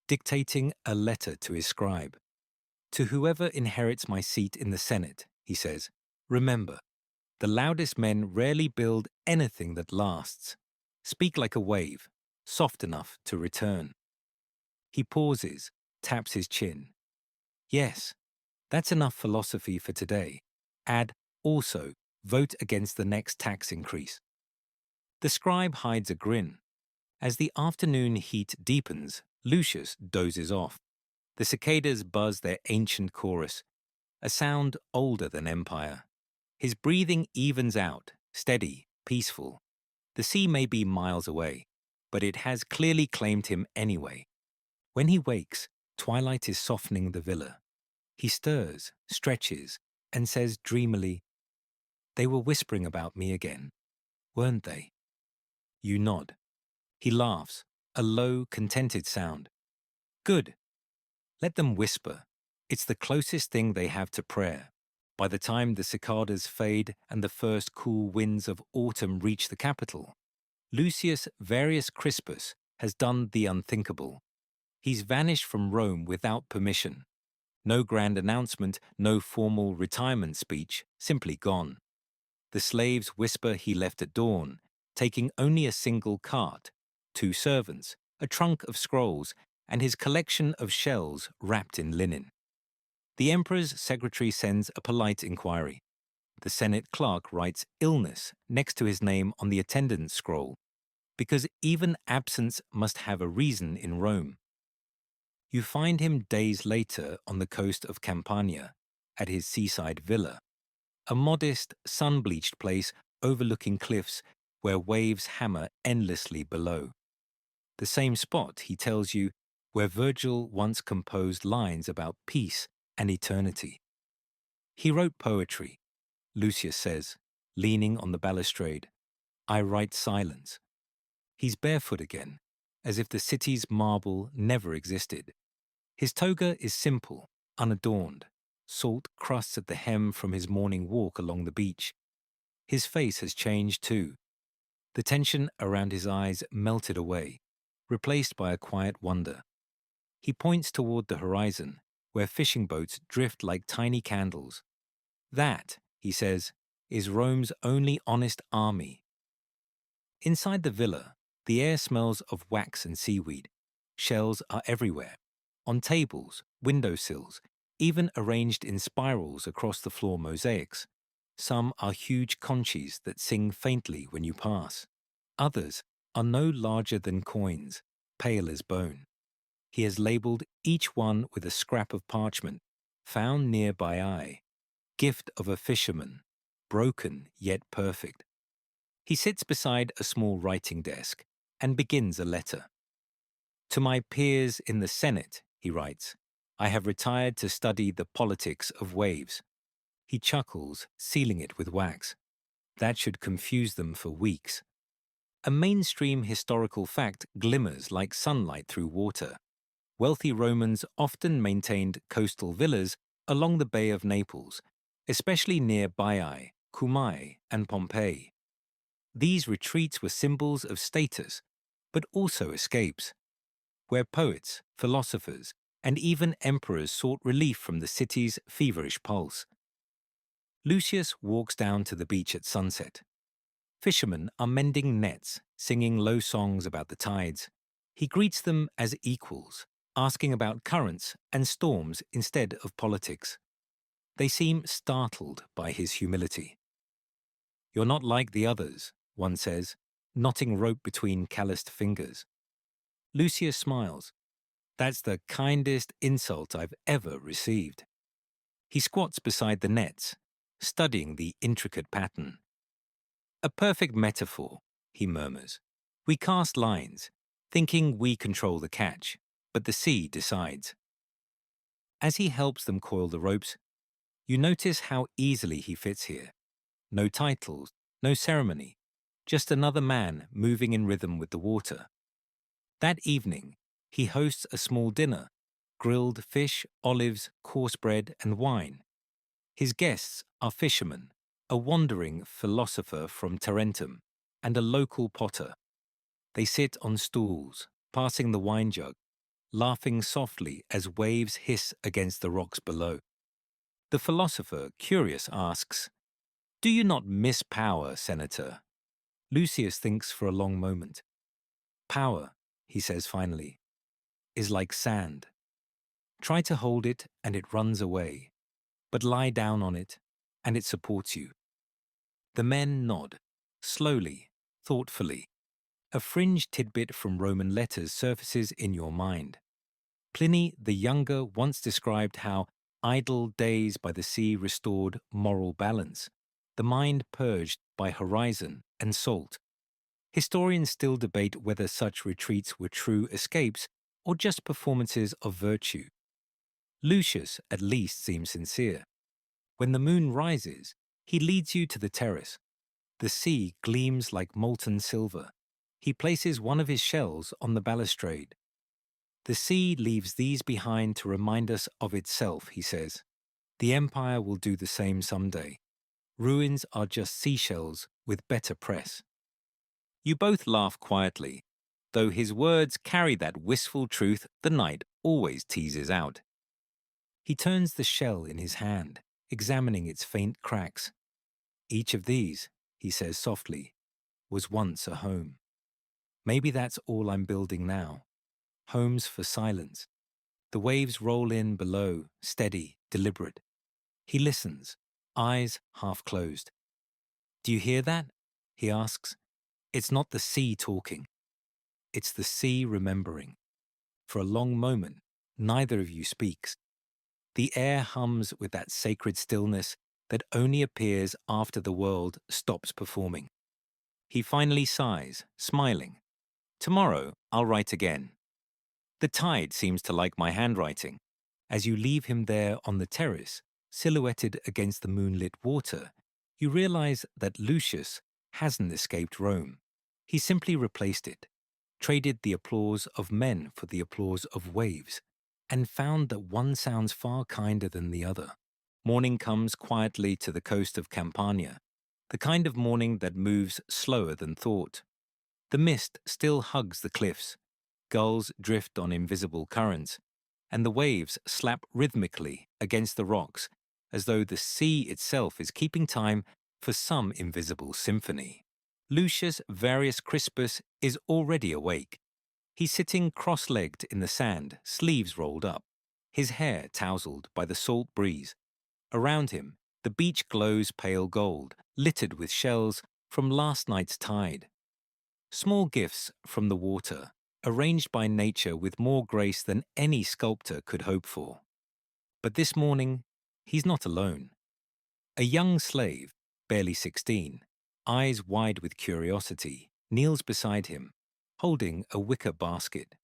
dictating a letter to his scribe. To whoever inherits my seat in the Senate, he says, remember, the loudest men rarely build anything that lasts. Speak like a wave, soft enough to return. He pauses, taps his chin. Yes, that's enough philosophy for today. Add, also, vote against the next tax increase. The scribe hides a grin. As the afternoon heat deepens, Lucius dozes off. The cicadas buzz their ancient chorus, a sound older than empire. His breathing evens out, steady, peaceful. The sea may be miles away, but it has clearly claimed him anyway. When he wakes, twilight is softening the villa. He stirs, stretches, and says dreamily, they were whispering about me again, weren't they? You nod. He laughs, a low, contented sound. Good. Let them whisper. It's the closest thing they have to prayer. By the time the cicadas fade and the first cool winds of autumn reach the capital, Lucius Varius Crispus has done the unthinkable. He's vanished from Rome without permission. No grand announcement, no formal retirement speech, simply gone. The slaves whisper he left at dawn, taking only a single cart, 2 servants, a trunk of scrolls, and his collection of shells wrapped in linen. The emperor's secretary sends a polite inquiry. The Senate clerk writes illness next to his name on the attendance scroll, because even absence must have a reason in Rome. You find him days later on the coast of Campania, at his seaside villa, a modest, sun-bleached place overlooking cliffs where waves hammer endlessly below. The same spot, he tells you, where Virgil once composed lines about peace and eternity. He wrote poetry, Lucius says, leaning on the balustrade. I write silence. He's barefoot again, as if the city's marble never existed. His toga is simple, unadorned, salt crusts at the hem from his morning walk along the beach. His face has changed too. The tension around his eyes melted away, replaced by a quiet wonder. He points toward the horizon, where fishing boats drift like tiny candles. That, he says, is Rome's only honest army. Inside the villa, the air smells of wax and seaweed. Shells are everywhere, on tables, windowsills, even arranged in spirals across the floor mosaics. Some are huge conches that sing faintly when you pass. Others are no larger than coins, pale as bone. He has labelled each one with a scrap of parchment, found near Baiae, gift of a fisherman, broken yet perfect. He sits beside a small writing desk and begins a letter. To my peers in the Senate, he writes, I have retired to study the politics of waves. He chuckles, sealing it with wax. That should confuse them for weeks. A mainstream historical fact glimmers like sunlight through water. Wealthy Romans often maintained coastal villas along the Bay of Naples, especially near Baiae, Cumae, and Pompeii. These retreats were symbols of status, but also escapes, where poets, philosophers, and even emperors sought relief from the city's feverish pulse. Lucius walks down to the beach at sunset. Fishermen are mending nets, singing low songs about the tides. He greets them as equals, asking about currents and storms instead of politics. They seem startled by his humility. You're not like the others, one says, knotting rope between calloused fingers. Lucius smiles. That's the kindest insult I've ever received. He squats beside the nets, studying the intricate pattern. A perfect metaphor, he murmurs. We cast lines, thinking we control the catch, but the sea decides. As he helps them coil the ropes, you notice how easily he fits here. No titles, no ceremony, just another man moving in rhythm with the water. That evening, he hosts a small dinner, grilled fish, olives, coarse bread, and wine. His guests are fishermen, a wandering philosopher from Tarentum, and a local potter. They sit on stools, passing the wine jug, laughing softly as waves hiss against the rocks below. The philosopher, curious, asks, Do you not miss power, Senator? Lucius thinks for a long moment. Power, he says finally, is like sand. Try to hold it and it runs away, but lie down on it and it supports you. The men nod, slowly, thoughtfully. A fringe tidbit from Roman letters surfaces in your mind. Pliny the Younger once described how idle days by the sea restored moral balance, the mind purged by horizon and salt. Historians still debate whether such retreats were true escapes or just performances of virtue. Lucius at least seems sincere. When the moon rises, he leads you to the terrace. The sea gleams like molten silver. He places one of his shells on the balustrade. The sea leaves these behind to remind us of itself, he says. The Empire will do the same someday. Ruins are just seashells with better press. You both laugh quietly, though his words carry that wistful truth the knight always teases out. He turns the shell in his hand, examining its faint cracks. Each of these, he says softly, was once a home. Maybe that's all I'm building now. Homes for silence. The waves roll in below, steady, deliberate. He listens, eyes half closed. Do you hear that? He asks. It's not the sea talking. It's the sea remembering. For a long moment, neither of you speaks. The air hums with that sacred stillness that only appears after the world stops performing. He finally sighs, smiling. Tomorrow, I'll write again. The tide seems to like my handwriting. As you leave him there on the terrace, silhouetted against the moonlit water, you realize that Lucius hasn't escaped Rome. He simply replaced it, traded the applause of men for the applause of waves, and found that one sounds far kinder than the other. Morning comes quietly to the coast of Campania, the kind of morning that moves slower than thought. The mist still hugs the cliffs, gulls drift on invisible currents, and the waves slap rhythmically against the rocks as though the sea itself is keeping time for some invisible symphony. Lucius Varius Crispus is already awake. He's sitting cross-legged in the sand, sleeves rolled up, his hair tousled by the salt breeze. Around him, the beach glows pale gold, littered with shells from last night's tide. Small gifts from the water, arranged by nature with more grace than any sculptor could hope for. But this morning, he's not alone. A young slave, barely 16, eyes wide with curiosity, kneels beside him, holding a wicker basket.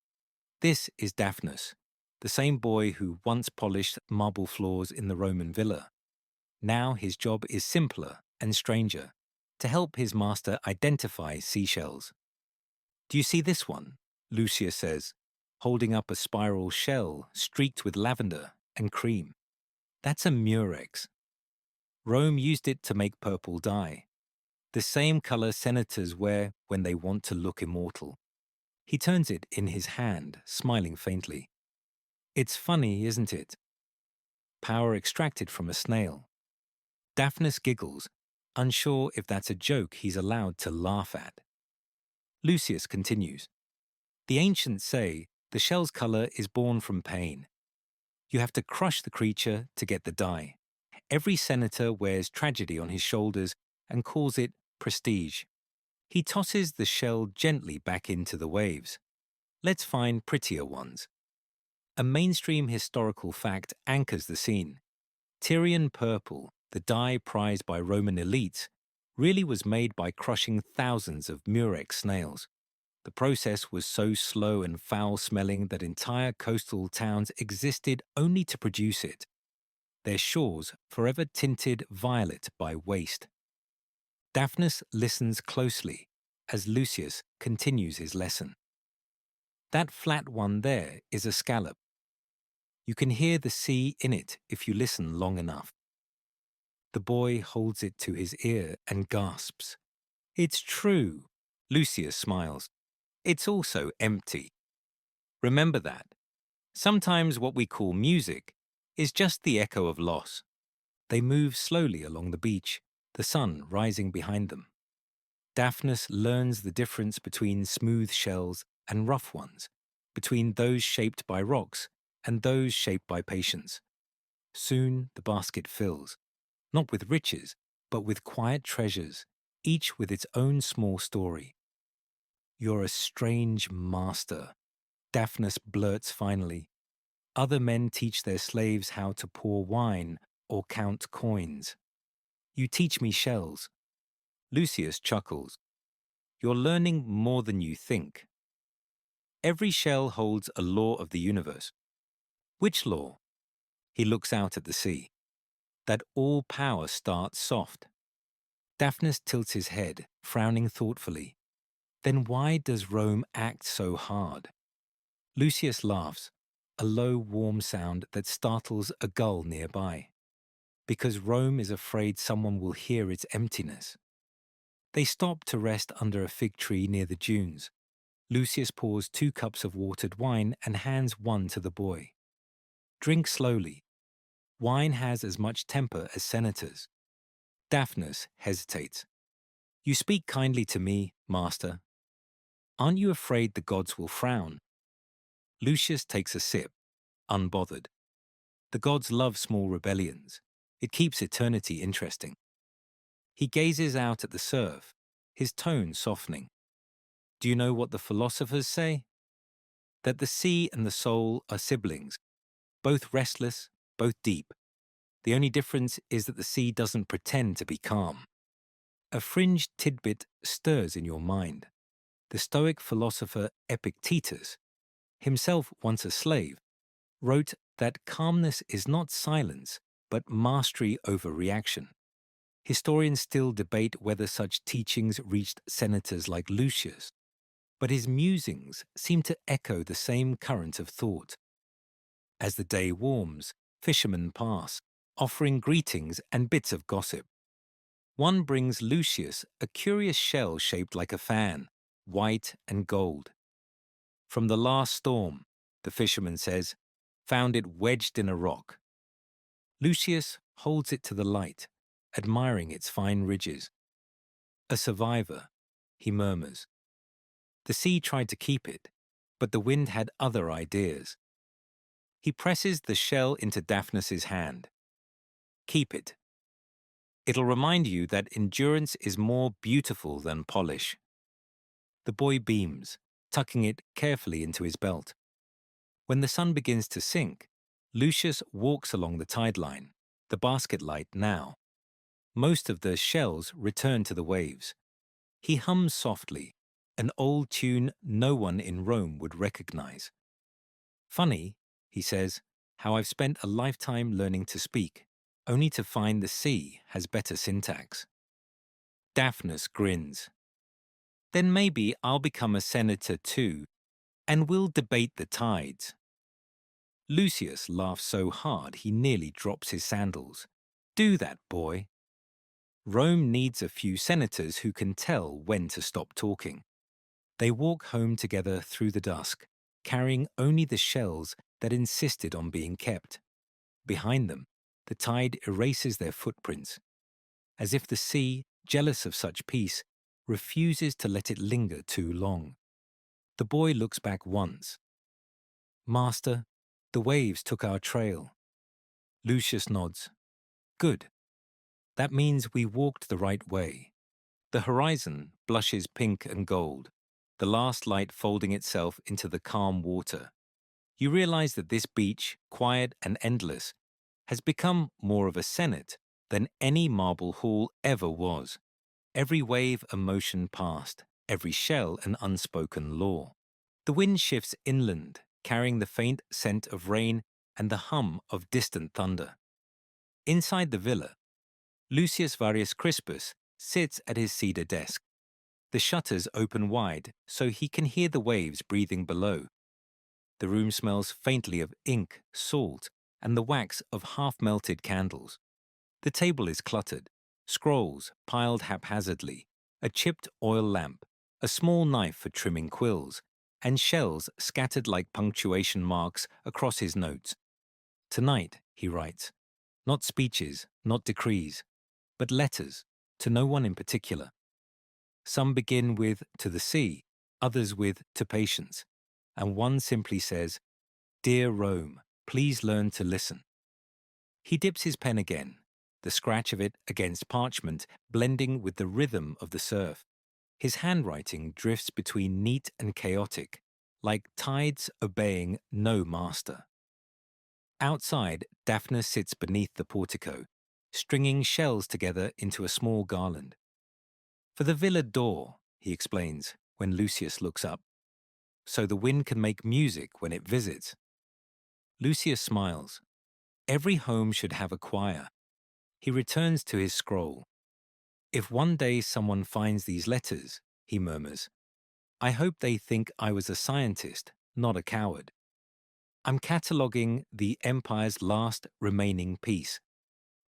This is Daphnis, the same boy who once polished marble floors in the Roman villa. Now his job is simpler and stranger, to help his master identify seashells. Do you see this one? Lucius says, holding up a spiral shell streaked with lavender and cream. That's a murex. Rome used it to make purple dye, the same color senators wear when they want to look immortal. He turns it in his hand, smiling faintly. It's funny, isn't it? Power extracted from a snail. Daphnis giggles, unsure if that's a joke he's allowed to laugh at. Lucius continues. The ancients say the shell's color is born from pain. You have to crush the creature to get the dye. Every senator wears tragedy on his shoulders and calls it prestige. He tosses the shell gently back into the waves. Let's find prettier ones. A mainstream historical fact anchors the scene. Tyrian purple, the dye prized by Roman elites, really was made by crushing thousands of murex snails. The process was so slow and foul-smelling that entire coastal towns existed only to produce it, their shores forever tinted violet by waste. Daphnis listens closely as Lucius continues his lesson. That flat one there is a scallop. You can hear the sea in it if you listen long enough. The boy holds it to his ear and gasps. It's true. Lucius smiles. It's also empty. Remember that. Sometimes what we call music is just the echo of loss. They move slowly along the beach, the sun rising behind them. Daphnis learns the difference between smooth shells and rough ones, between those shaped by rocks and those shaped by patience. Soon the basket fills, not with riches, but with quiet treasures, each with its own small story. You're a strange master, Daphnis blurts finally. Other men teach their slaves how to pour wine or count coins. You teach me shells. Lucius chuckles. You're learning more than you think. Every shell holds a law of the universe. Which law? He looks out at the sea. That all power starts soft. Daphnis tilts his head, frowning thoughtfully. Then why does Rome act so hard? Lucius laughs, a low, warm sound that startles a gull nearby. Because Rome is afraid someone will hear its emptiness. They stop to rest under a fig tree near the dunes. Lucius pours 2 cups of watered wine and hands one to the boy. Drink slowly. Wine has as much temper as senators. Daphnis hesitates. You speak kindly to me, master. Aren't you afraid the gods will frown? Lucius takes a sip, unbothered. The gods love small rebellions. It keeps eternity interesting. He gazes out at the surf, his tone softening. Do you know what the philosophers say? That the sea and the soul are siblings, both restless, both deep. The only difference is that the sea doesn't pretend to be calm. A fringed tidbit stirs in your mind. The Stoic philosopher Epictetus, himself once a slave, wrote that calmness is not silence, but mastery over reaction. Historians still debate whether such teachings reached senators like Lucius, but his musings seem to echo the same current of thought. As the day warms, fishermen pass, offering greetings and bits of gossip. One brings Lucius a curious shell shaped like a fan, white and gold. From the last storm, the fisherman says, found it wedged in a rock. Lucius holds it to the light, admiring its fine ridges. A survivor, he murmurs. The sea tried to keep it, but the wind had other ideas. He presses the shell into Daphnis's hand. Keep it. It'll remind you that endurance is more beautiful than polish. The boy beams, tucking it carefully into his belt. When the sun begins to sink, Lucius walks along the tide line, the basket light now. Most of the shells return to the waves. He hums softly, an old tune no one in Rome would recognize. Funny, he says, how I've spent a lifetime learning to speak, only to find the sea has better syntax. Daphnis grins. Then maybe I'll become a senator too, and we'll debate the tides. Lucius laughs so hard he nearly drops his sandals. Do that, boy. Rome needs a few senators who can tell when to stop talking. They walk home together through the dusk, carrying only the shells that insisted on being kept. Behind them, the tide erases their footprints, as if the sea, jealous of such peace, refuses to let it linger too long. The boy looks back once. Master, the waves took our trail. Lucius nods. Good. That means we walked the right way. The horizon blushes pink and gold, the last light folding itself into the calm water. You realize that this beach, quiet and endless, has become more of a senate than any marble hall ever was. Every wave a motion past, every shell an unspoken law. The wind shifts inland, carrying the faint scent of rain and the hum of distant thunder. Inside the villa, Lucius Varius Crispus sits at his cedar desk. The shutters open wide so he can hear the waves breathing below. The room smells faintly of ink, salt, and the wax of half-melted candles. The table is cluttered, scrolls piled haphazardly, a chipped oil lamp, a small knife for trimming quills, and shells scattered like punctuation marks across his notes. Tonight, he writes, not speeches, not decrees, but letters, to no one in particular. Some begin with "to the sea," others with "to patience," and one simply says, "Dear Rome, please learn to listen." He dips his pen again, the scratch of it against parchment blending with the rhythm of the surf. His handwriting drifts between neat and chaotic, like tides obeying no master. Outside, Daphnis sits beneath the portico, stringing shells together into a small garland. For the villa door, he explains, when Lucius looks up, so the wind can make music when it visits. Lucius smiles. Every home should have a choir. He returns to his scroll. If one day someone finds these letters, he murmurs, I hope they think I was a scientist, not a coward. I'm cataloguing the empire's last remaining piece.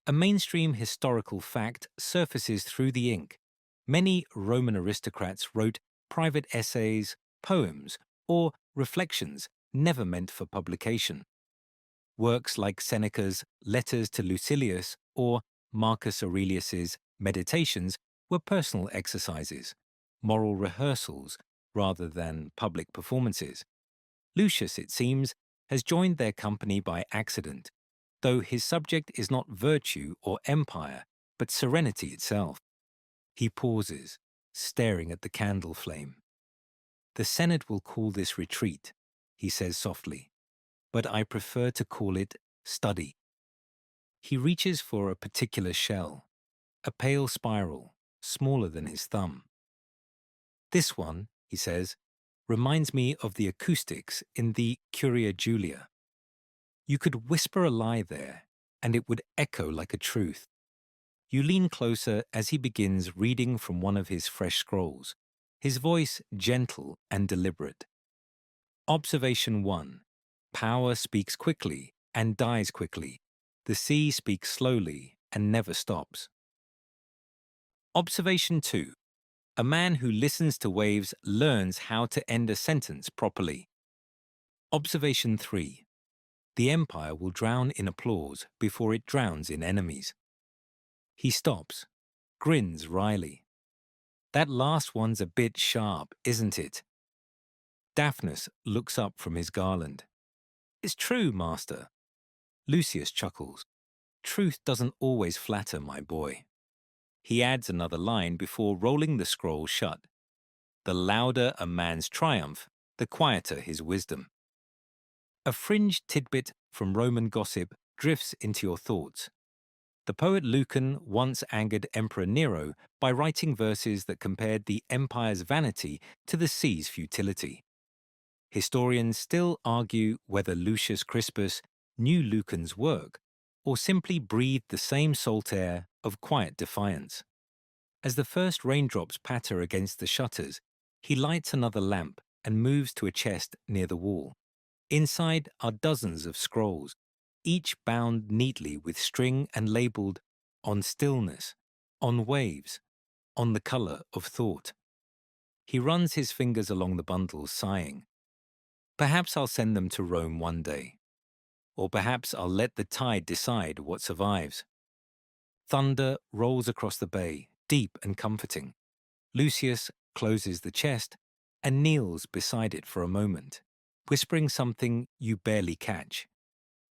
A mainstream historical fact surfaces through the ink. Many Roman aristocrats wrote private essays, poems, or reflections never meant for publication. Works like Seneca's Letters to Lucilius or Marcus Aurelius's Meditations were personal exercises, moral rehearsals rather than public performances. Lucius, it seems, has joined their company by accident, though his subject is not virtue or empire, but serenity itself. He pauses, staring at the candle flame. The Senate will call this retreat, he says softly, but I prefer to call it study. He reaches for a particular shell, a pale spiral, smaller than his thumb. This one, he says, reminds me of the acoustics in the Curia Julia. You could whisper a lie there, and it would echo like a truth. You lean closer as he begins reading from one of his fresh scrolls, his voice gentle and deliberate. Observation 1. Power speaks quickly and dies quickly. The sea speaks slowly and never stops. Observation 2. A man who listens to waves learns how to end a sentence properly. Observation 3. The empire will drown in applause before it drowns in enemies. He stops, grins wryly. That last one's a bit sharp, isn't it? Daphnis looks up from his garland. It's true, master. Lucius chuckles. Truth doesn't always flatter, my boy. He adds another line before rolling the scroll shut. The louder a man's triumph, the quieter his wisdom. A fringe tidbit from Roman gossip drifts into your thoughts. The poet Lucan once angered Emperor Nero by writing verses that compared the empire's vanity to the sea's futility. Historians still argue whether Lucius Crispus knew Lucan's work or simply breathed the same salt air of quiet defiance. As the first raindrops patter against the shutters, he lights another lamp and moves to a chest near the wall. Inside are dozens of scrolls, each bound neatly with string and labeled on stillness, on waves, on the color of thought. He runs his fingers along the bundles, sighing. Perhaps I'll send them to Rome one day. Or perhaps I'll let the tide decide what survives. Thunder rolls across the bay, deep and comforting. Lucius closes the chest and kneels beside it for a moment, whispering something you barely catch.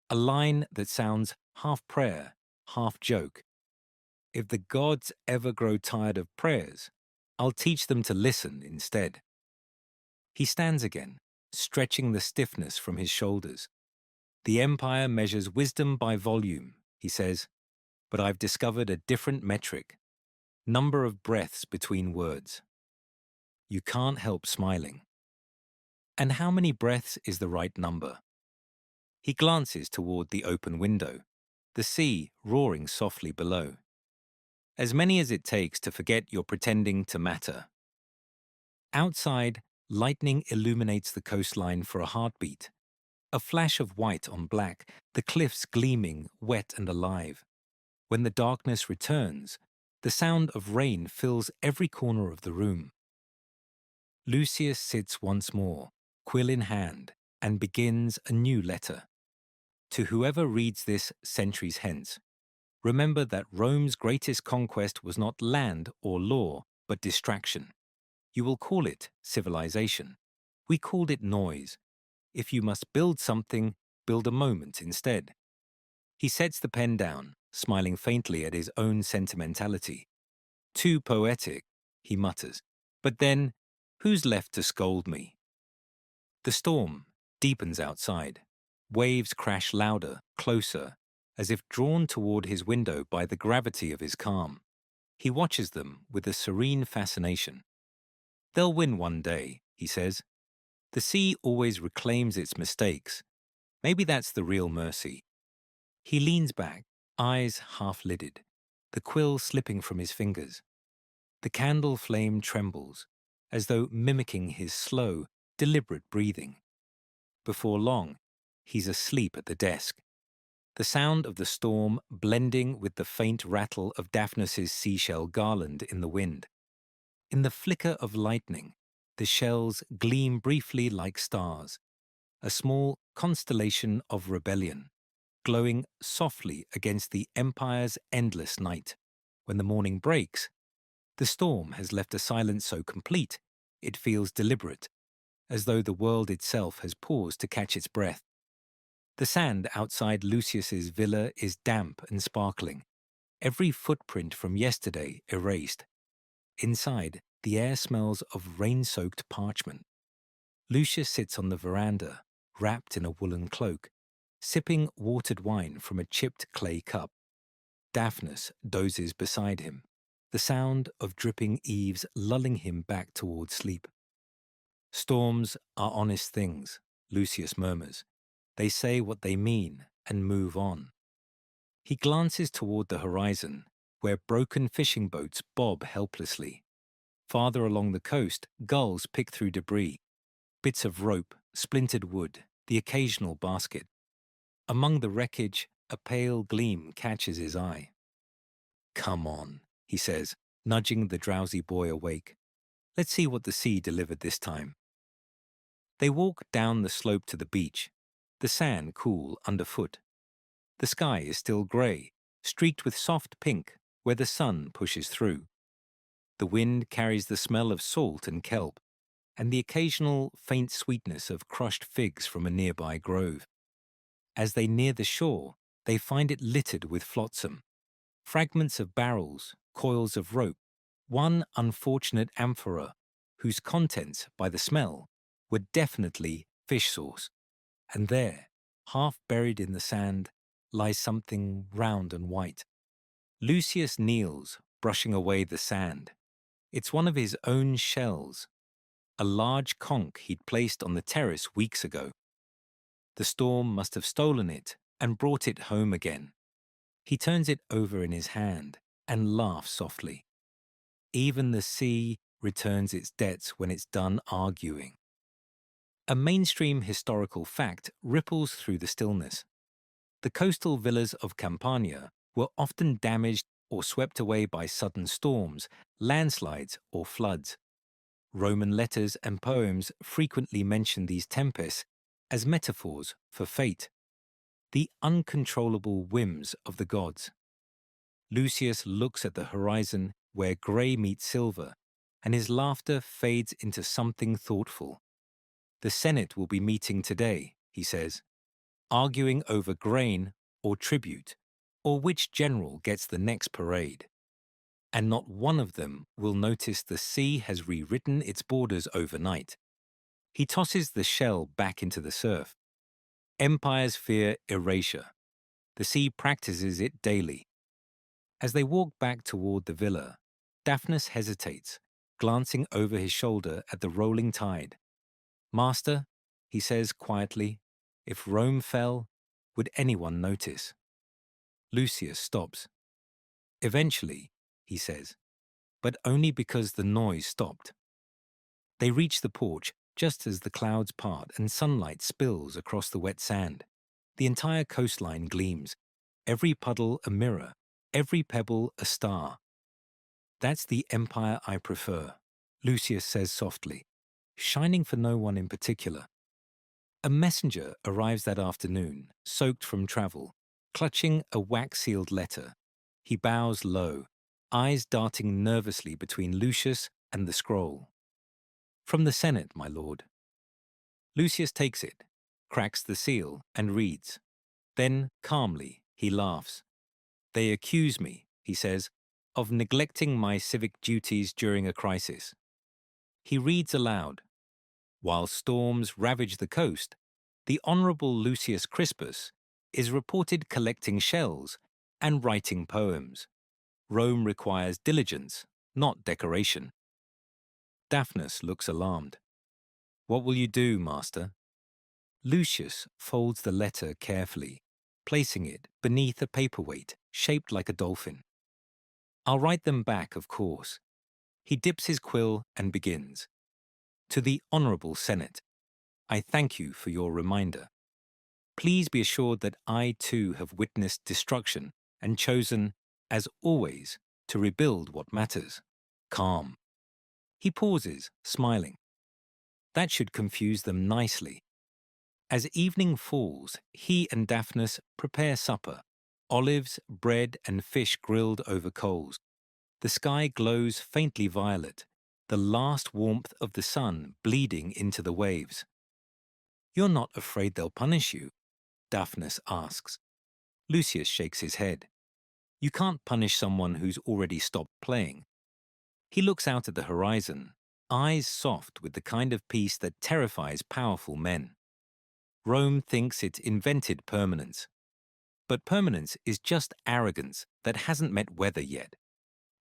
A line that sounds half prayer, half joke. If the gods ever grow tired of prayers, I'll teach them to listen instead. He stands again, stretching the stiffness from his shoulders. The empire measures wisdom by volume, he says, but I've discovered a different metric. Number of breaths between words. You can't help smiling. And how many breaths is the right number? He glances toward the open window, the sea roaring softly below. As many as it takes to forget you're pretending to matter. Outside, lightning illuminates the coastline for a heartbeat. A flash of white on black, the cliffs gleaming, wet and alive. When the darkness returns, the sound of rain fills every corner of the room. Lucius sits once more, quill in hand, and begins a new letter. To whoever reads this centuries hence, remember that Rome's greatest conquest was not land or law, but distraction. You will call it civilization. We called it noise. If you must build something, build a moment instead. He sets the pen down, smiling faintly at his own sentimentality. Too poetic, he mutters. But then, who's left to scold me? The storm deepens outside. Waves crash louder, closer, as if drawn toward his window by the gravity of his calm. He watches them with a serene fascination. They'll win one day, he says. The sea always reclaims its mistakes. Maybe that's the real mercy. He leans back, eyes half-lidded, the quill slipping from his fingers. The candle flame trembles. as though mimicking his slow, deliberate breathing. Before long, he's asleep at the desk, the sound of the storm blending with the faint rattle of Daphnis's seashell garland in the wind. In the flicker of lightning, the shells gleam briefly like stars, a small constellation of rebellion, glowing softly against the Empire's endless night. When the morning breaks, the storm has left a silence so complete it feels deliberate, as though the world itself has paused to catch its breath. The sand outside Lucius's villa is damp and sparkling, every footprint from yesterday erased. Inside, the air smells of rain-soaked parchment. Lucius sits on the veranda, wrapped in a woolen cloak, sipping watered wine from a chipped clay cup. Daphnis dozes beside him, the sound of dripping eaves lulling him back toward sleep. "Storms are honest things," Lucius murmurs. "They say what they mean and move on." He glances toward the horizon, where broken fishing boats bob helplessly. Farther along the coast, gulls pick through debris, bits of rope, splintered wood, the occasional basket. Among the wreckage, a pale gleam catches his eye. "Come on," he says, nudging the drowsy boy awake. "Let's see what the sea delivered this time." They walk down the slope to the beach, the sand cool underfoot. The sky is still grey, streaked with soft pink where the sun pushes through. The wind carries the smell of salt and kelp, and the occasional faint sweetness of crushed figs from a nearby grove. As they near the shore, they find it littered with flotsam, fragments of barrels, coils of rope, one unfortunate amphora, whose contents, by the smell, were definitely fish sauce. And there, half buried in the sand, lies something round and white. Lucius kneels, brushing away the sand. It's one of his own shells, a large conch he'd placed on the terrace weeks ago. The storm must have stolen it and brought it home again. He turns it over in his hand and laughs softly. Even the sea returns its debts when it's done arguing. A mainstream historical fact ripples through the stillness. The coastal villas of Campania were often damaged or swept away by sudden storms, landslides, or floods. Roman letters and poems frequently mention these tempests as metaphors for fate, the uncontrollable whims of the gods. Lucius looks at the horizon where grey meets silver, and his laughter fades into something thoughtful. The Senate will be meeting today, he says, arguing over grain or tribute, or which general gets the next parade. And not one of them will notice the sea has rewritten its borders overnight. He tosses the shell back into the surf. Empires fear erasure. The sea practices it daily. As they walk back toward the villa, Daphnis hesitates, glancing over his shoulder at the rolling tide. "Master," he says quietly, "if Rome fell, would anyone notice?" Lucius stops. "Eventually," he says, "but only because the noise stopped." They reach the porch just as the clouds part and sunlight spills across the wet sand. The entire coastline gleams, every puddle a mirror, every pebble a star. "That's the empire I prefer," Lucius says softly, shining for no one in particular. A messenger arrives that afternoon, soaked from travel, clutching a wax-sealed letter. He bows low, eyes darting nervously between Lucius and the scroll. "From the Senate, my lord." Lucius takes it, cracks the seal, and reads. Then, calmly, he laughs. "They accuse me," he says, "of neglecting my civic duties during a crisis." He reads aloud. "While storms ravage the coast, the Honourable Lucius Crispus is reported collecting shells and writing poems. Rome requires diligence, not decoration." Daphnis looks alarmed. "What will you do, master?" Lucius folds the letter carefully, placing it beneath a paperweight shaped like a dolphin. "I'll write them back, of course." He dips his quill and begins. To the Honourable Senate, I thank you for your reminder. Please be assured that I too have witnessed destruction and chosen, as always, to rebuild what matters. Calm. He pauses, smiling. That should confuse them nicely. As evening falls, he and Daphnis prepare supper. Olives, bread, and fish grilled over coals. The sky glows faintly violet, the last warmth of the sun bleeding into the waves. You're not afraid they'll punish you? Daphnis asks. Lucius shakes his head. You can't punish someone who's already stopped playing. He looks out at the horizon, eyes soft with the kind of peace that terrifies powerful men. Rome thinks it's invented permanence. But permanence is just arrogance that hasn't met weather yet.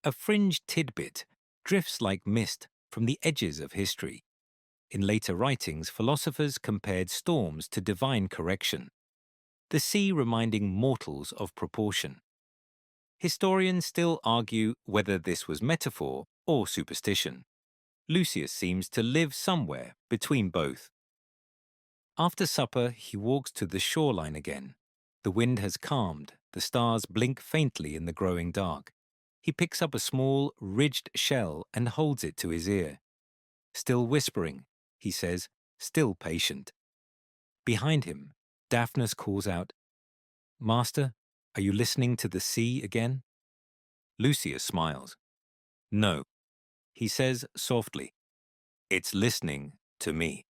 A fringe tidbit drifts like mist from the edges of history. In later writings, philosophers compared storms to divine correction, the sea reminding mortals of proportion. Historians still argue whether this was metaphor or superstition. Lucius seems to live somewhere between both. After supper, he walks to the shoreline again. The wind has calmed, the stars blink faintly in the growing dark. He picks up a small, ridged shell and holds it to his ear. Still whispering, he says, still patient. Behind him, Daphnis calls out, Master, are you listening to the sea again? Lucius smiles. No, he says softly, it's listening to me.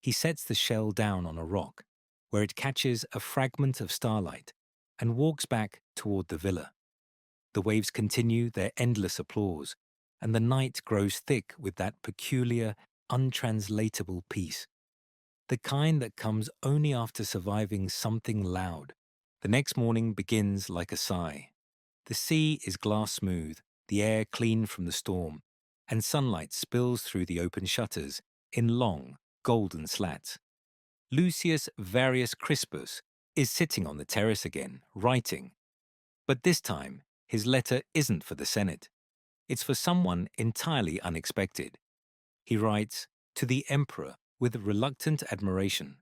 He sets the shell down on a rock, where it catches a fragment of starlight, and walks back toward the villa. The waves continue their endless applause, and the night grows thick with that peculiar, untranslatable peace, the kind that comes only after surviving something loud. The next morning begins like a sigh. The sea is glass smooth, the air clean from the storm, and sunlight spills through the open shutters in long, golden slats. Lucius Varius Crispus is sitting on the terrace again, writing. But this time, his letter isn't for the Senate. It's for someone entirely unexpected. He writes, to the Emperor with reluctant admiration.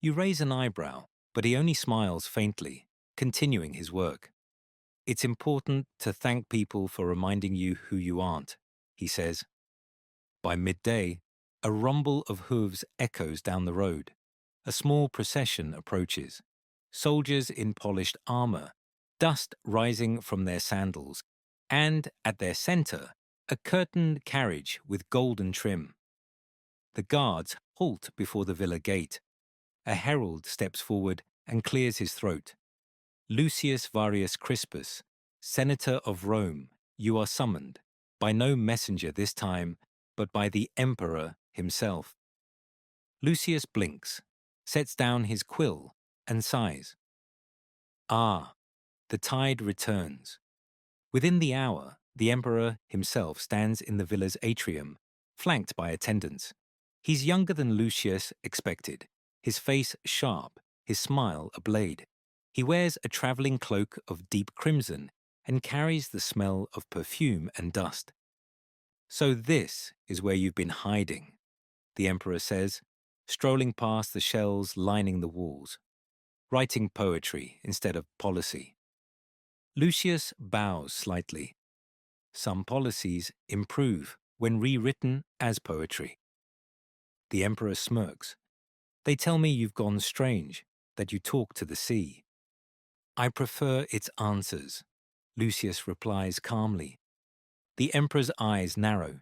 You raise an eyebrow, but he only smiles faintly, continuing his work. It's important to thank people for reminding you who you aren't, he says. By midday, a rumble of hooves echoes down the road. A small procession approaches. Soldiers in polished armor, dust rising from their sandals, and, at their center, a curtained carriage with golden trim. The guards halt before the villa gate. A herald steps forward and clears his throat. Lucius Varius Crispus, Senator of Rome, you are summoned, by no messenger this time, but by the Emperor himself. Lucius blinks, sets down his quill, and sighs. Ah, the tide returns. Within the hour, the Emperor himself stands in the villa's atrium, flanked by attendants. He's younger than Lucius expected, his face sharp, his smile a blade. He wears a travelling cloak of deep crimson and carries the smell of perfume and dust. So this is where you've been hiding, the Emperor says, strolling past the shelves lining the walls, writing poetry instead of policy. Lucius bows slightly. Some policies improve when rewritten as poetry. The Emperor smirks. They tell me you've gone strange, that you talk to the sea. I prefer its answers, Lucius replies calmly. The Emperor's eyes narrow.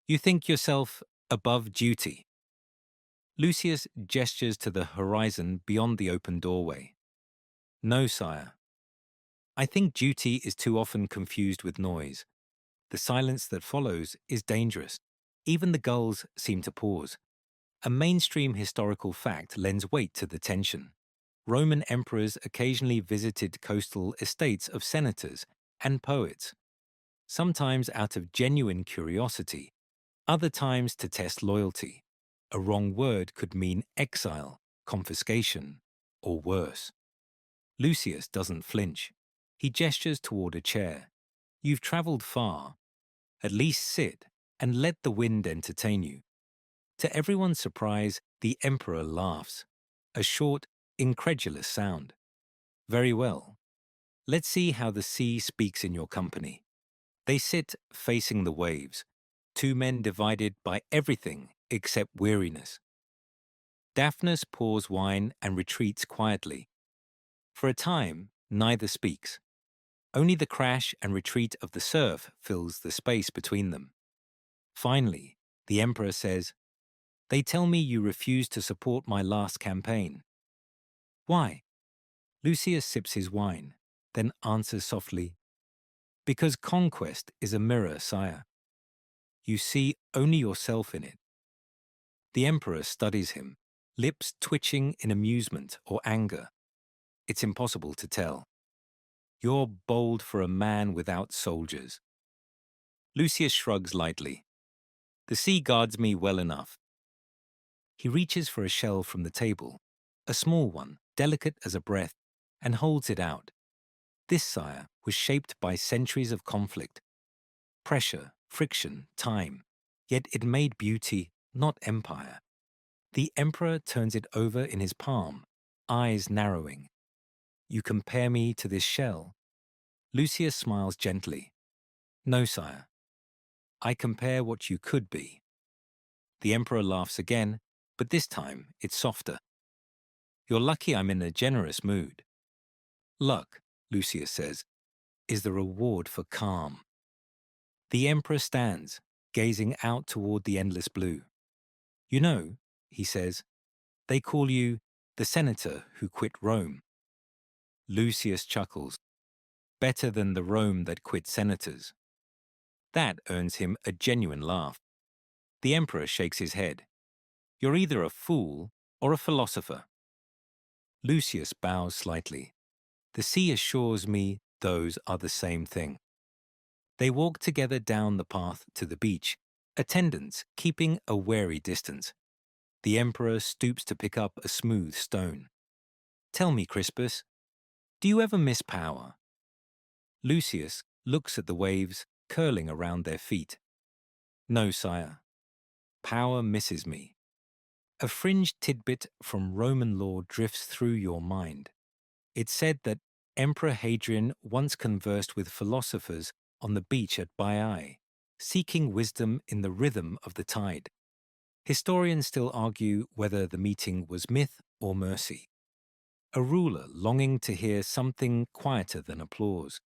You think yourself above duty. Lucius gestures to the horizon beyond the open doorway. No, sire. I think duty is too often confused with noise. The silence that follows is dangerous. Even the gulls seem to pause. A mainstream historical fact lends weight to the tension. Roman emperors occasionally visited coastal estates of senators and poets, sometimes out of genuine curiosity, other times to test loyalty. A wrong word could mean exile, confiscation, or worse. Lucius doesn't flinch. He gestures toward a chair. You've travelled far. At least sit, and let the wind entertain you. To everyone's surprise, the emperor laughs, a short, incredulous sound. Very well. Let's see how the sea speaks in your company. They sit facing the waves, two men divided by everything except weariness. Daphnis pours wine and retreats quietly. For a time, neither speaks. Only the crash and retreat of the surf fills the space between them. Finally, the emperor says, "They tell me you refused to support my last campaign." "Why?" Lucius sips his wine, then answers softly, "Because conquest is a mirror, sire. You see only yourself in it." The emperor studies him, lips twitching in amusement or anger. It's impossible to tell. "You're bold for a man without soldiers." Lucius shrugs lightly. "The sea guards me well enough." He reaches for a shell from the table, a small one, delicate as a breath, and holds it out. This, sire, was shaped by centuries of conflict. Pressure, friction, time. Yet it made beauty, not empire. The emperor turns it over in his palm, eyes narrowing. "You compare me to this shell?" Lucius smiles gently. "No, sire. I compare what you could be." The emperor laughs again, but this time it's softer. "You're lucky I'm in a generous mood." "Luck," Lucius says, "is the reward for calm." The emperor stands, gazing out toward the endless blue. "You know," he says, "they call you the senator who quit Rome." Lucius chuckles. "Better than the Rome that quit senators." That earns him a genuine laugh. The emperor shakes his head. "You're either a fool or a philosopher." Lucius bows slightly. "The sea assures me those are the same thing." They walk together down the path to the beach, attendants keeping a wary distance. The emperor stoops to pick up a smooth stone. "Tell me, Crispus, do you ever miss power?" Lucius looks at the waves curling around their feet. "No, sire. Power misses me." A fringe tidbit from Roman law drifts through your mind. It's said that Emperor Hadrian once conversed with philosophers on the beach at Baiae, seeking wisdom in the rhythm of the tide. Historians still argue whether the meeting was myth or mercy. A ruler longing to hear something quieter than applause.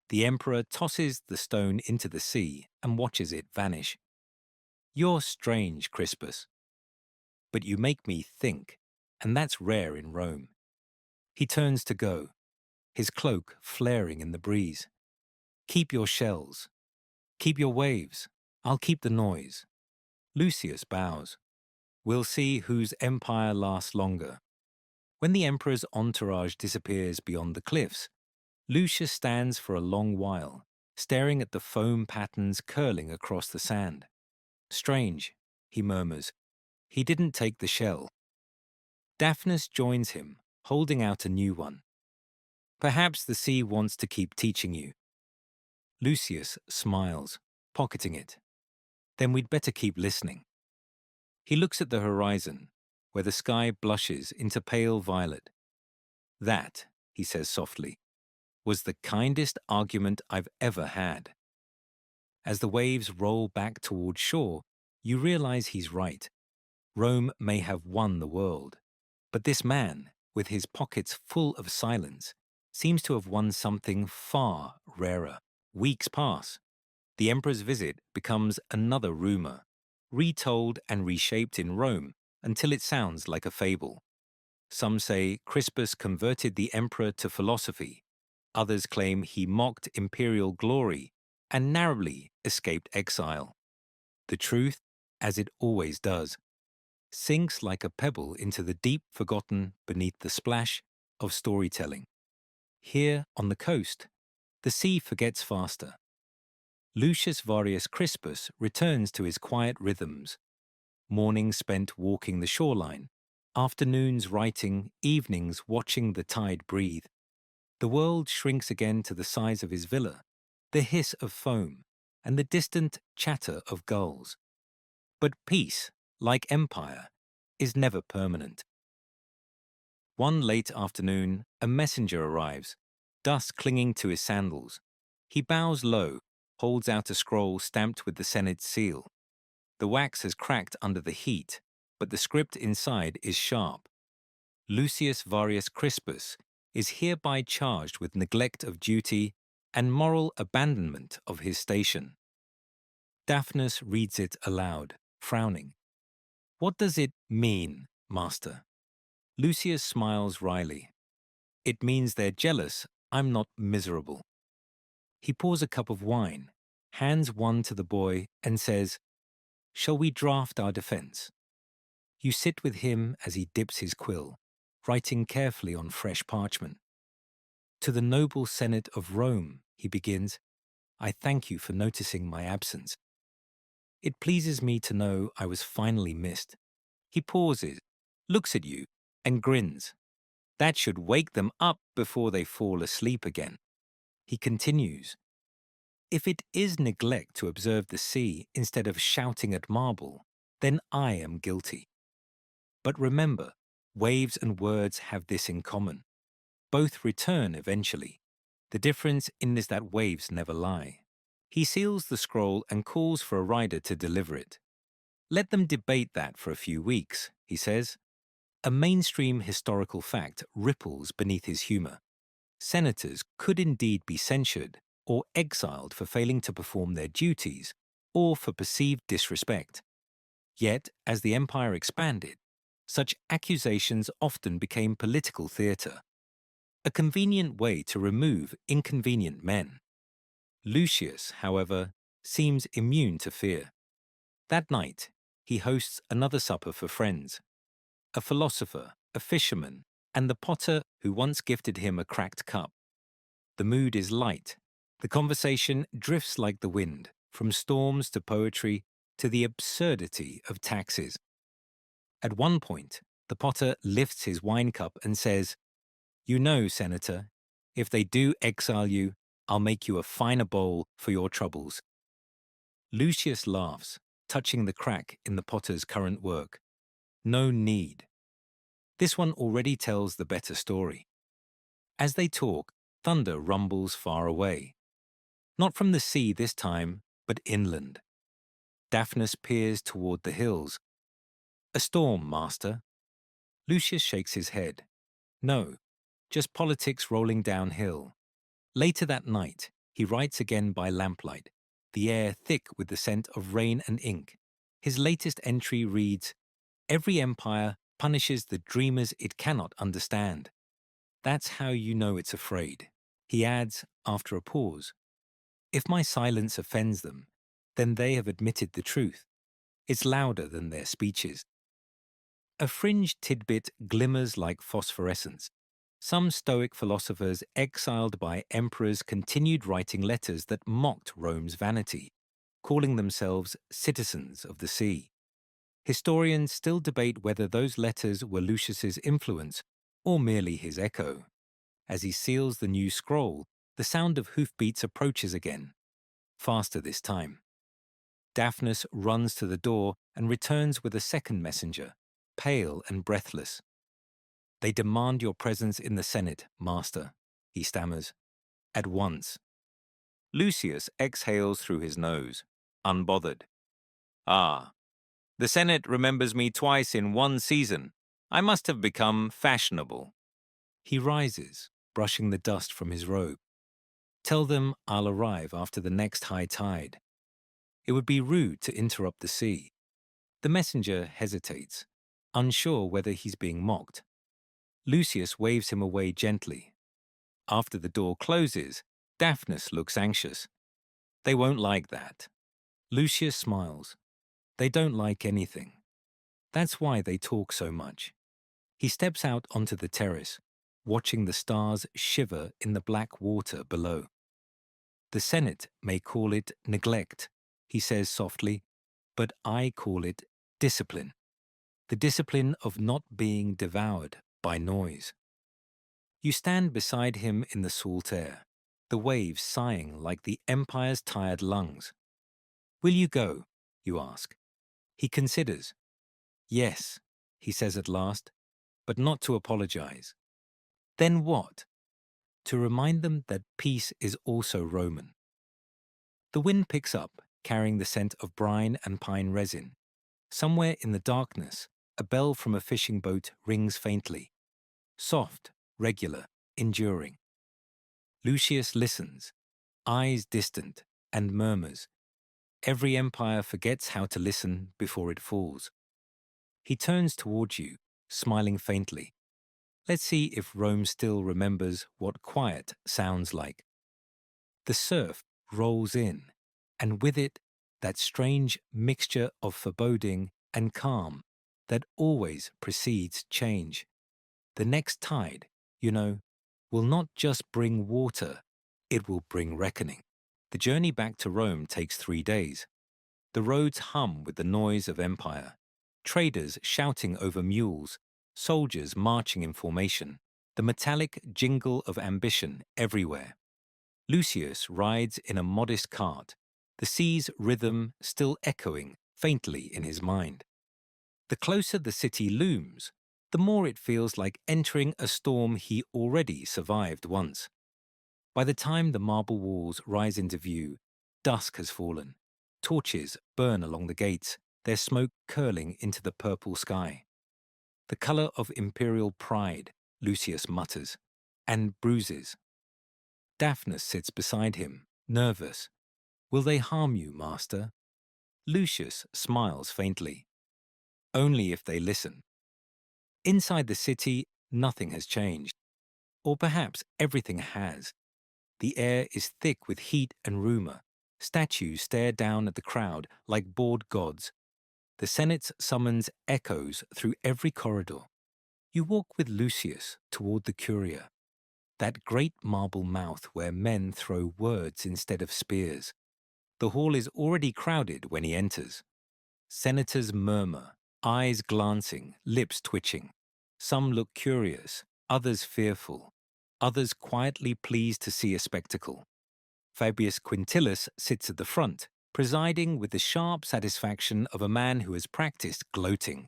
The emperor tosses the stone into the sea and watches it vanish. "You're strange, Crispus. But you make me think, and that's rare in Rome." He turns to go, his cloak flaring in the breeze. "Keep your shells. Keep your waves. I'll keep the noise." Lucius bows. "We'll see whose empire lasts longer." When the emperor's entourage disappears beyond the cliffs, Lucius stands for a long while, staring at the foam patterns curling across the sand. "Strange," he murmurs. "He didn't take the shell." Daphnis joins him, holding out a new one. "Perhaps the sea wants to keep teaching you." Lucius smiles, pocketing it. "Then we'd better keep listening." He looks at the horizon, where the sky blushes into pale violet. "That," he says softly, "was the kindest argument I've ever had." As the waves roll back toward shore, you realize he's right. Rome may have won the world, but this man, with his pockets full of silence, seems to have won something far rarer. Weeks pass. The emperor's visit becomes another rumor, retold and reshaped in Rome until it sounds like a fable. Some say Crispus converted the emperor to philosophy. Others claim he mocked imperial glory and narrowly escaped exile. The truth, as it always does, sinks like a pebble into the deep forgotten beneath the splash of storytelling. Here on the coast, the sea forgets faster. Lucius Varius Crispus returns to his quiet rhythms. Mornings spent walking the shoreline, afternoons writing, evenings watching the tide breathe. The world shrinks again to the size of his villa, the hiss of foam, and the distant chatter of gulls. But peace, like empire, is never permanent. One late afternoon, a messenger arrives, dust clinging to his sandals. He bows low, holds out a scroll stamped with the Senate's seal. The wax has cracked under the heat, but the script inside is sharp. Lucius Varius Crispus is hereby charged with neglect of duty and moral abandonment of his station. Daphnis reads it aloud, frowning. What does it mean, master? Lucius smiles wryly. It means they're jealous I'm not miserable. He pours a cup of wine, hands one to the boy, and says, Shall we draft our defense? You sit with him as he dips his quill, writing carefully on fresh parchment. To the noble Senate of Rome, he begins, I thank you for noticing my absence. It pleases me to know I was finally missed. He pauses, looks at you, and grins. That should wake them up before they fall asleep again. He continues, If it is neglect to observe the sea instead of shouting at marble, then I am guilty. But remember, waves and words have this in common. Both return eventually. The difference is that waves never lie. He seals the scroll and calls for a rider to deliver it. Let them debate that for a few weeks, he says. A mainstream historical fact ripples beneath his humor. Senators could indeed be censured or exiled for failing to perform their duties or for perceived disrespect. Yet, as the empire expanded, such accusations often became political theatre, a convenient way to remove inconvenient men. Lucius, however, seems immune to fear. That night, he hosts another supper for friends. A philosopher, a fisherman, and the potter who once gifted him a cracked cup. The mood is light. The conversation drifts like the wind, from storms to poetry to the absurdity of taxes. At one point, the potter lifts his wine cup and says, You know, Senator, if they do exile you, I'll make you a finer bowl for your troubles. Lucius laughs, touching the crack in the potter's current work. No need. This one already tells the better story. As they talk, thunder rumbles far away. Not from the sea this time, but inland. Daphnis peers toward the hills. A storm, master. Lucius shakes his head. No, just politics rolling downhill. Later that night, he writes again by lamplight, the air thick with the scent of rain and ink. His latest entry reads, Every empire punishes the dreamers it cannot understand. That's how you know it's afraid. He adds, after a pause, If my silence offends them, then they have admitted the truth. It's louder than their speeches. A fringe tidbit glimmers like phosphorescence. Some Stoic philosophers exiled by emperors continued writing letters that mocked Rome's vanity, calling themselves citizens of the sea. Historians still debate whether those letters were Lucius's influence or merely his echo. As he seals the new scroll, the sound of hoofbeats approaches again, faster this time. Daphnis runs to the door and returns with a second messenger, pale and breathless. They demand your presence in the Senate, master, he stammers. At once. Lucius exhales through his nose, unbothered. Ah, the Senate remembers me twice in one season. I must have become fashionable. He rises, brushing the dust from his robe. Tell them I'll arrive after the next high tide. It would be rude to interrupt the sea. The messenger hesitates, unsure whether he's being mocked. Lucius waves him away gently. After the door closes, Daphnis looks anxious. They won't like that. Lucius smiles. They don't like anything. That's why they talk so much. He steps out onto the terrace, watching the stars shiver in the black water below. The Senate may call it neglect, he says softly, but I call it discipline. The discipline of not being devoured by noise. You stand beside him in the salt air, the waves sighing like the empire's tired lungs. Will you go? You ask. He considers. Yes, he says at last, but not to apologize. Then what? To remind them that peace is also Roman. The wind picks up, carrying the scent of brine and pine resin. Somewhere in the darkness, a bell from a fishing boat rings faintly. Soft, regular, enduring. Lucius listens, eyes distant, and murmurs. Every empire forgets how to listen before it falls. He turns towards you, smiling faintly. Let's see if Rome still remembers what quiet sounds like. The surf rolls in, and with it, that strange mixture of foreboding and calm that always precedes change. The next tide, you know, will not just bring water, it will bring reckoning. The journey back to Rome takes 3 days. The roads hum with the noise of empire. Traders shouting over mules, soldiers marching in formation, the metallic jingle of ambition everywhere. Lucius rides in a modest cart, the sea's rhythm still echoing faintly in his mind. The closer the city looms, the more it feels like entering a storm he already survived once. By the time the marble walls rise into view, dusk has fallen. Torches burn along the gates, their smoke curling into the purple sky. The color of imperial pride, Lucius mutters, and bruises. Daphnis sits beside him, nervous. Will they harm you, master? Lucius smiles faintly. Only if they listen. Inside the city, nothing has changed. Or perhaps everything has. The air is thick with heat and rumor. Statues stare down at the crowd like bored gods. The Senate's summons echoes through every corridor. You walk with Lucius toward the Curia, that great marble mouth where men throw words instead of spears. The hall is already crowded when he enters. Senators murmur, eyes glancing, lips twitching. Some look curious, others fearful, others quietly pleased to see a spectacle. Fabius Quintilis sits at the front, presiding with the sharp satisfaction of a man who has practiced gloating.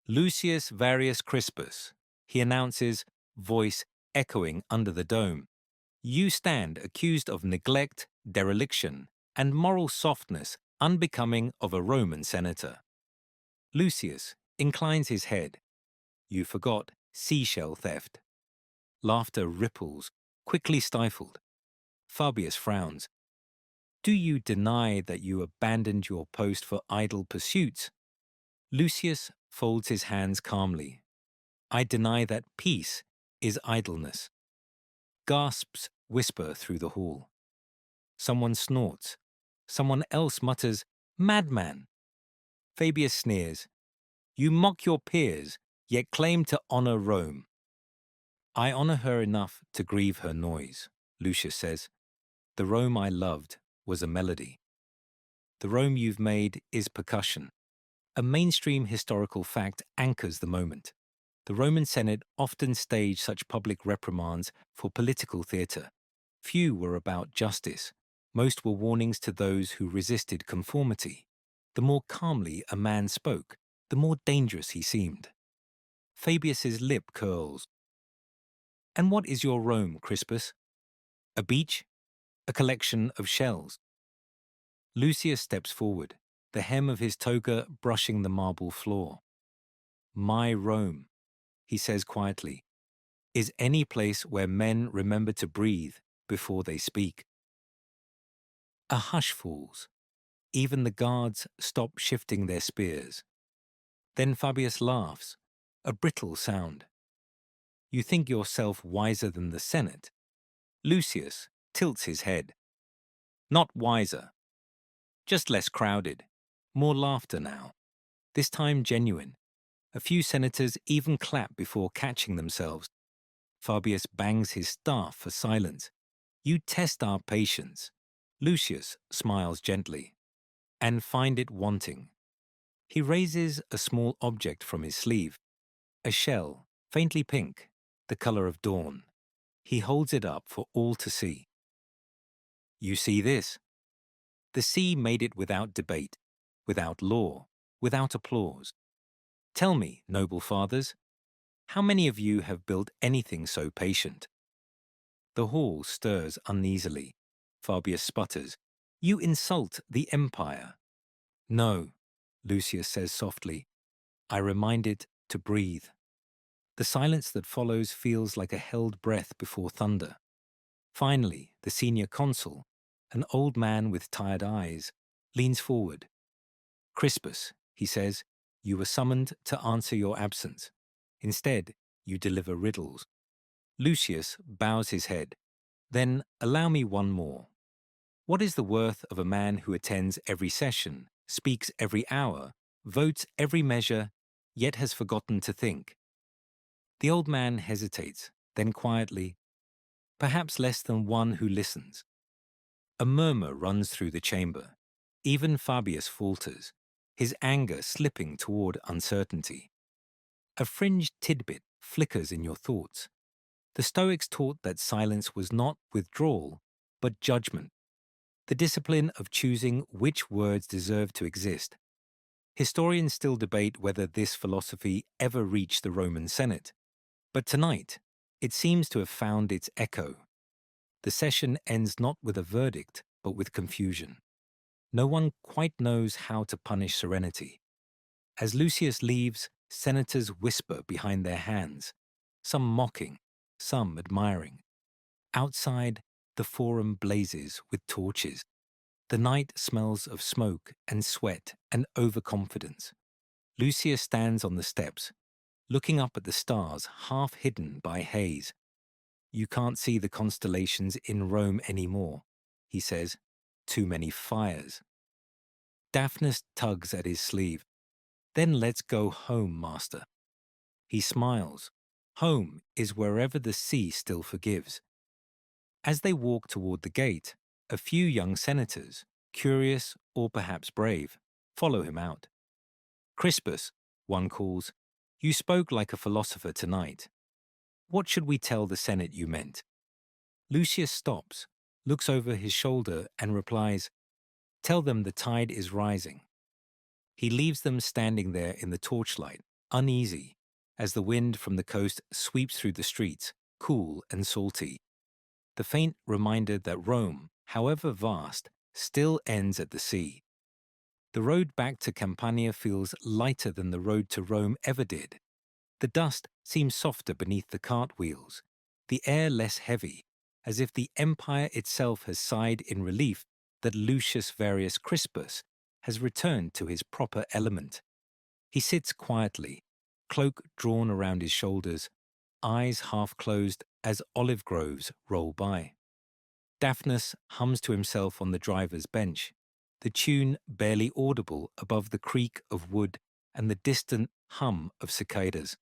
Lucius Varius Crispus, he announces, voice echoing under the dome. You stand accused of neglect, dereliction, and moral softness unbecoming of a Roman senator. Lucius inclines his head. You forgot seashell theft. Laughter ripples, quickly stifled. Fabius frowns. Do you deny that you abandoned your post for idle pursuits? Lucius folds his hands calmly. I deny that peace is idleness. Gasps whisper through the hall. Someone snorts. Someone else mutters, Madman! Fabius sneers. You mock your peers, yet claim to honor Rome. I honor her enough to grieve her noise, Lucius says. The Rome I loved was a melody. The Rome you've made is percussion. A mainstream historical fact anchors the moment. The Roman Senate often staged such public reprimands for political theatre. Few were about justice. Most were warnings to those who resisted conformity. The more calmly a man spoke, the more dangerous he seemed. Fabius's lip curls. And what is your Rome, Crispus? A beach? A collection of shells? Lucius steps forward, the hem of his toga brushing the marble floor. My Rome, he says quietly, is any place where men remember to breathe before they speak. A hush falls. Even the guards stop shifting their spears. Then Fabius laughs, a brittle sound. You think yourself wiser than the Senate? Lucius tilts his head. Not wiser. Just less crowded. More laughter now. This time genuine. A few senators even clap before catching themselves. Fabius bangs his staff for silence. You test our patience. Lucius smiles gently. And find it wanting. He raises a small object from his sleeve. A shell, faintly pink, the color of dawn. He holds it up for all to see. You see this? The sea made it without debate, without law, without applause. Tell me, noble fathers, how many of you have built anything so patient? The hall stirs uneasily. Fabius sputters. You insult the empire. No, Lucius says softly. I remind it to breathe. The silence that follows feels like a held breath before thunder. Finally, the senior consul, an old man with tired eyes, leans forward. Crispus, he says, you were summoned to answer your absence. Instead, you deliver riddles. Lucius bows his head. Then allow me one more. What is the worth of a man who attends every session, speaks every hour, votes every measure, yet has forgotten to think? The old man hesitates, then quietly, perhaps less than one who listens. A murmur runs through the chamber. Even Fabius falters, his anger slipping toward uncertainty. A fringed tidbit flickers in your thoughts. The Stoics taught that silence was not withdrawal, but judgment, the discipline of choosing which words deserve to exist. Historians still debate whether this philosophy ever reached the Roman Senate, but tonight it seems to have found its echo. The session ends not with a verdict, but with confusion. No one quite knows how to punish serenity. As Lucius leaves, senators whisper behind their hands, some mocking, some admiring. Outside, the forum blazes with torches. The night smells of smoke and sweat and overconfidence. Lucius stands on the steps, looking up at the stars half hidden by haze. You can't see the constellations in Rome anymore, he says. Too many fires. Daphnis tugs at his sleeve. Then let's go home, master. He smiles. Home is wherever the sea still forgives. As they walk toward the gate, a few young senators, curious or perhaps brave, follow him out. Crispus, one calls, you spoke like a philosopher tonight. What should we tell the Senate you meant? Lucius stops, looks over his shoulder and replies, tell them the tide is rising. He leaves them standing there in the torchlight, uneasy, as the wind from the coast sweeps through the streets, cool and salty. The faint reminder that Rome, however vast, still ends at the sea. The road back to Campania feels lighter than the road to Rome ever did. The dust seems softer beneath the cartwheels, the air less heavy, as if the empire itself has sighed in relief that Lucius Varius Crispus has returned to his proper element. He sits quietly, cloak drawn around his shoulders, eyes half closed as olive groves roll by. Daphnis hums to himself on the driver's bench, the tune barely audible above the creak of wood and the distant hum of cicadas.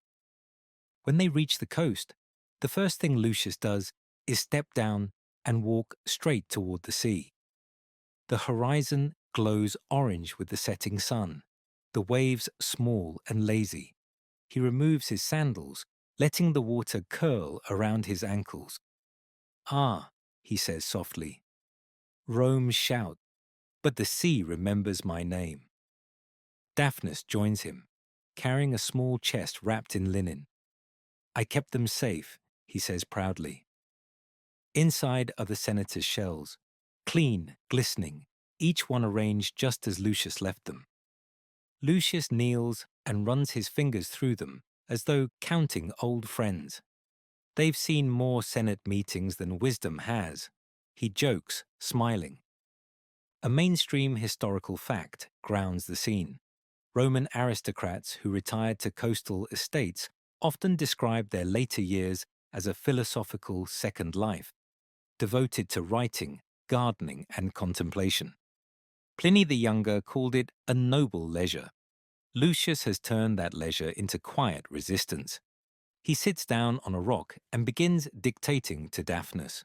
When they reach the coast, the first thing Lucius does is step down and walk straight toward the sea. The horizon glows orange with the setting sun, the waves small and lazy. He removes his sandals, letting the water curl around his ankles. Ah, he says softly, Rome shout, but the sea remembers my name. Daphnis joins him, carrying a small chest wrapped in linen. I kept them safe, he says proudly. Inside are the senator's shells, clean, glistening, each one arranged just as Lucius left them. Lucius kneels and runs his fingers through them as though counting old friends. They've seen more Senate meetings than wisdom has. He jokes, smiling. A mainstream historical fact grounds the scene. Roman aristocrats who retired to coastal estates often described their later years as a philosophical second life, devoted to writing, gardening, and contemplation. Pliny the Younger called it a noble leisure. Lucius has turned that leisure into quiet resistance. He sits down on a rock and begins dictating to Daphnis.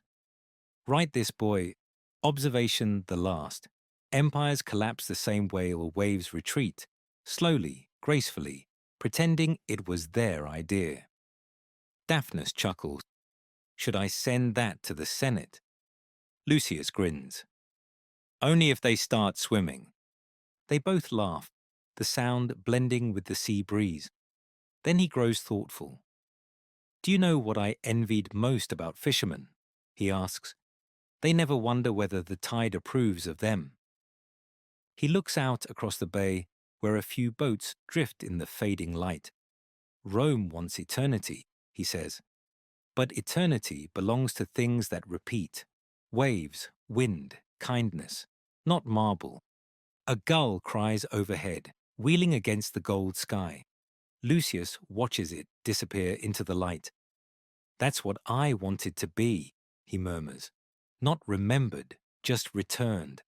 Write this, boy. Observation the last. Empires collapse the same way waves retreat, slowly, gracefully, pretending it was their idea. Daphnis chuckles. Should I send that to the Senate? Lucius grins. Only if they start swimming. They both laugh, the sound blending with the sea breeze. Then he grows thoughtful. Do you know what I envied most about fishermen? He asks. They never wonder whether the tide approves of them. He looks out across the bay where a few boats drift in the fading light. Rome wants eternity, he says. But eternity belongs to things that repeat. Waves, wind, kindness, not marble. A gull cries overhead, wheeling against the gold sky. Lucius watches it disappear into the light. That's what I wanted to be, he murmurs. Not remembered, just returned.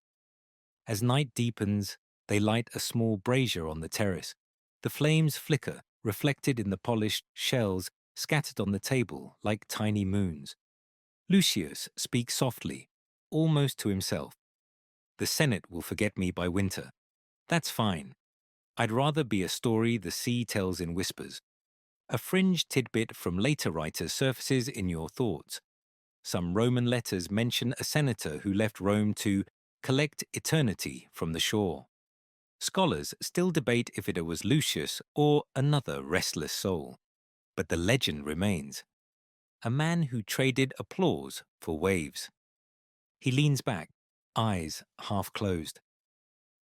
As night deepens, they light a small brazier on the terrace. The flames flicker, reflected in the polished shells scattered on the table like tiny moons. Lucius speaks softly, almost to himself. The Senate will forget me by winter. That's fine. I'd rather be a story the sea tells in whispers. A fringe tidbit from later writers surfaces in your thoughts. Some Roman letters mention a senator who left Rome to collect eternity from the shore. Scholars still debate if it was Lucius or another restless soul. But the legend remains. A man who traded applause for waves. He leans back, eyes half closed.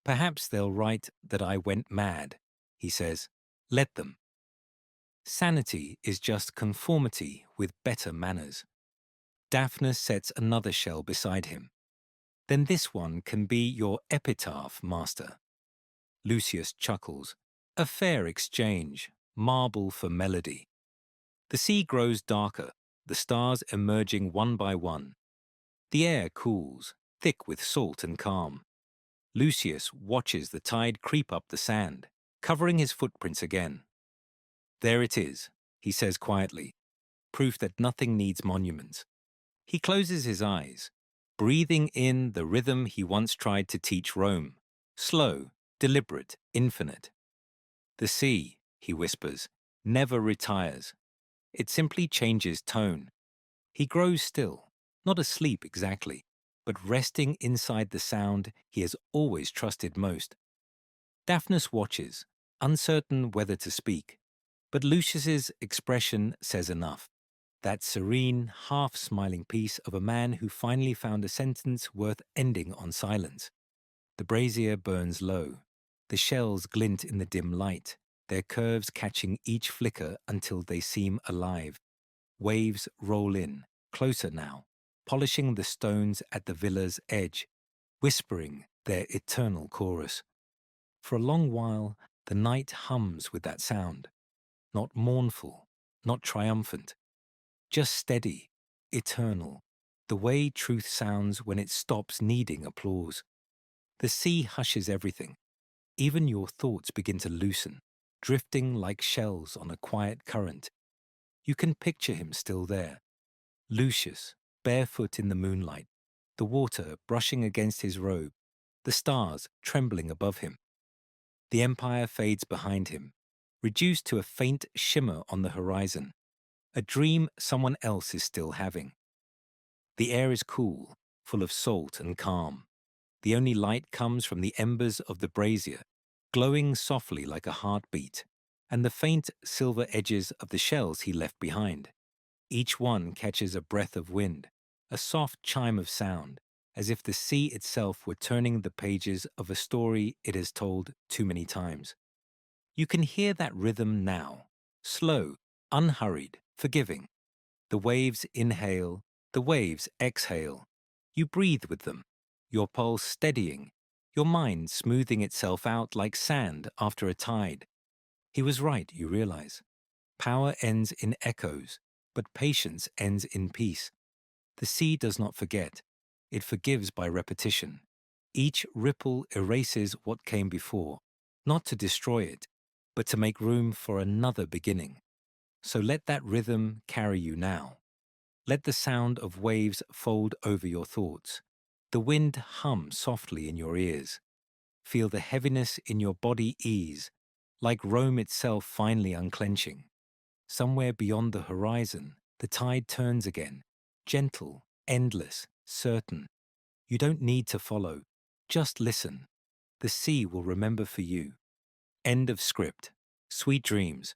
Perhaps they'll write that I went mad, he says. Let them. Sanity is just conformity with better manners. Daphnis sets another shell beside him. Then this one can be your epitaph, master. Lucius chuckles. A fair exchange, marble for melody. The sea grows darker, the stars emerging one by one. The air cools, thick with salt and calm. Lucius watches the tide creep up the sand, covering his footprints again. There it is, he says quietly, proof that nothing needs monuments. He closes his eyes, breathing in the rhythm he once tried to teach Rome. Slow, deliberate, infinite. The sea, he whispers, never retires. It simply changes tone. He grows still, not asleep exactly, but resting inside the sound he has always trusted most. Daphnis watches, uncertain whether to speak, but Lucius's expression says enough. That serene, half-smiling peace of a man who finally found a sentence worth ending on silence. The brazier burns low. The shells glint in the dim light, their curves catching each flicker until they seem alive. Waves roll in, closer now, polishing the stones at the villa's edge, whispering their eternal chorus. For a long while, the night hums with that sound. Not mournful, not triumphant. Just steady, eternal, the way truth sounds when it stops needing applause. The sea hushes everything. Even your thoughts begin to loosen, drifting like shells on a quiet current. You can picture him still there. Lucius, barefoot in the moonlight, the water brushing against his robe, the stars trembling above him. The empire fades behind him, reduced to a faint shimmer on the horizon, a dream someone else is still having. The air is cool, full of salt and calm. The only light comes from the embers of the brazier, glowing softly like a heartbeat, and the faint silver edges of the shells he left behind. Each one catches a breath of wind, a soft chime of sound, as if the sea itself were turning the pages of a story it has told too many times. You can hear that rhythm now, slow, unhurried, forgiving. The waves inhale, the waves exhale. You breathe with them, your pulse steadying, your mind smoothing itself out like sand after a tide. He was right, you realize. Power ends in echoes, but patience ends in peace. The sea does not forget. It forgives by repetition. Each ripple erases what came before, not to destroy it, but to make room for another beginning. So let that rhythm carry you now. Let the sound of waves fold over your thoughts. The wind hum softly in your ears. Feel the heaviness in your body ease, like Rome itself finally unclenching. Somewhere beyond the horizon, the tide turns again, gentle, endless, certain. You don't need to follow. Just listen. The sea will remember for you. End of script. Sweet dreams.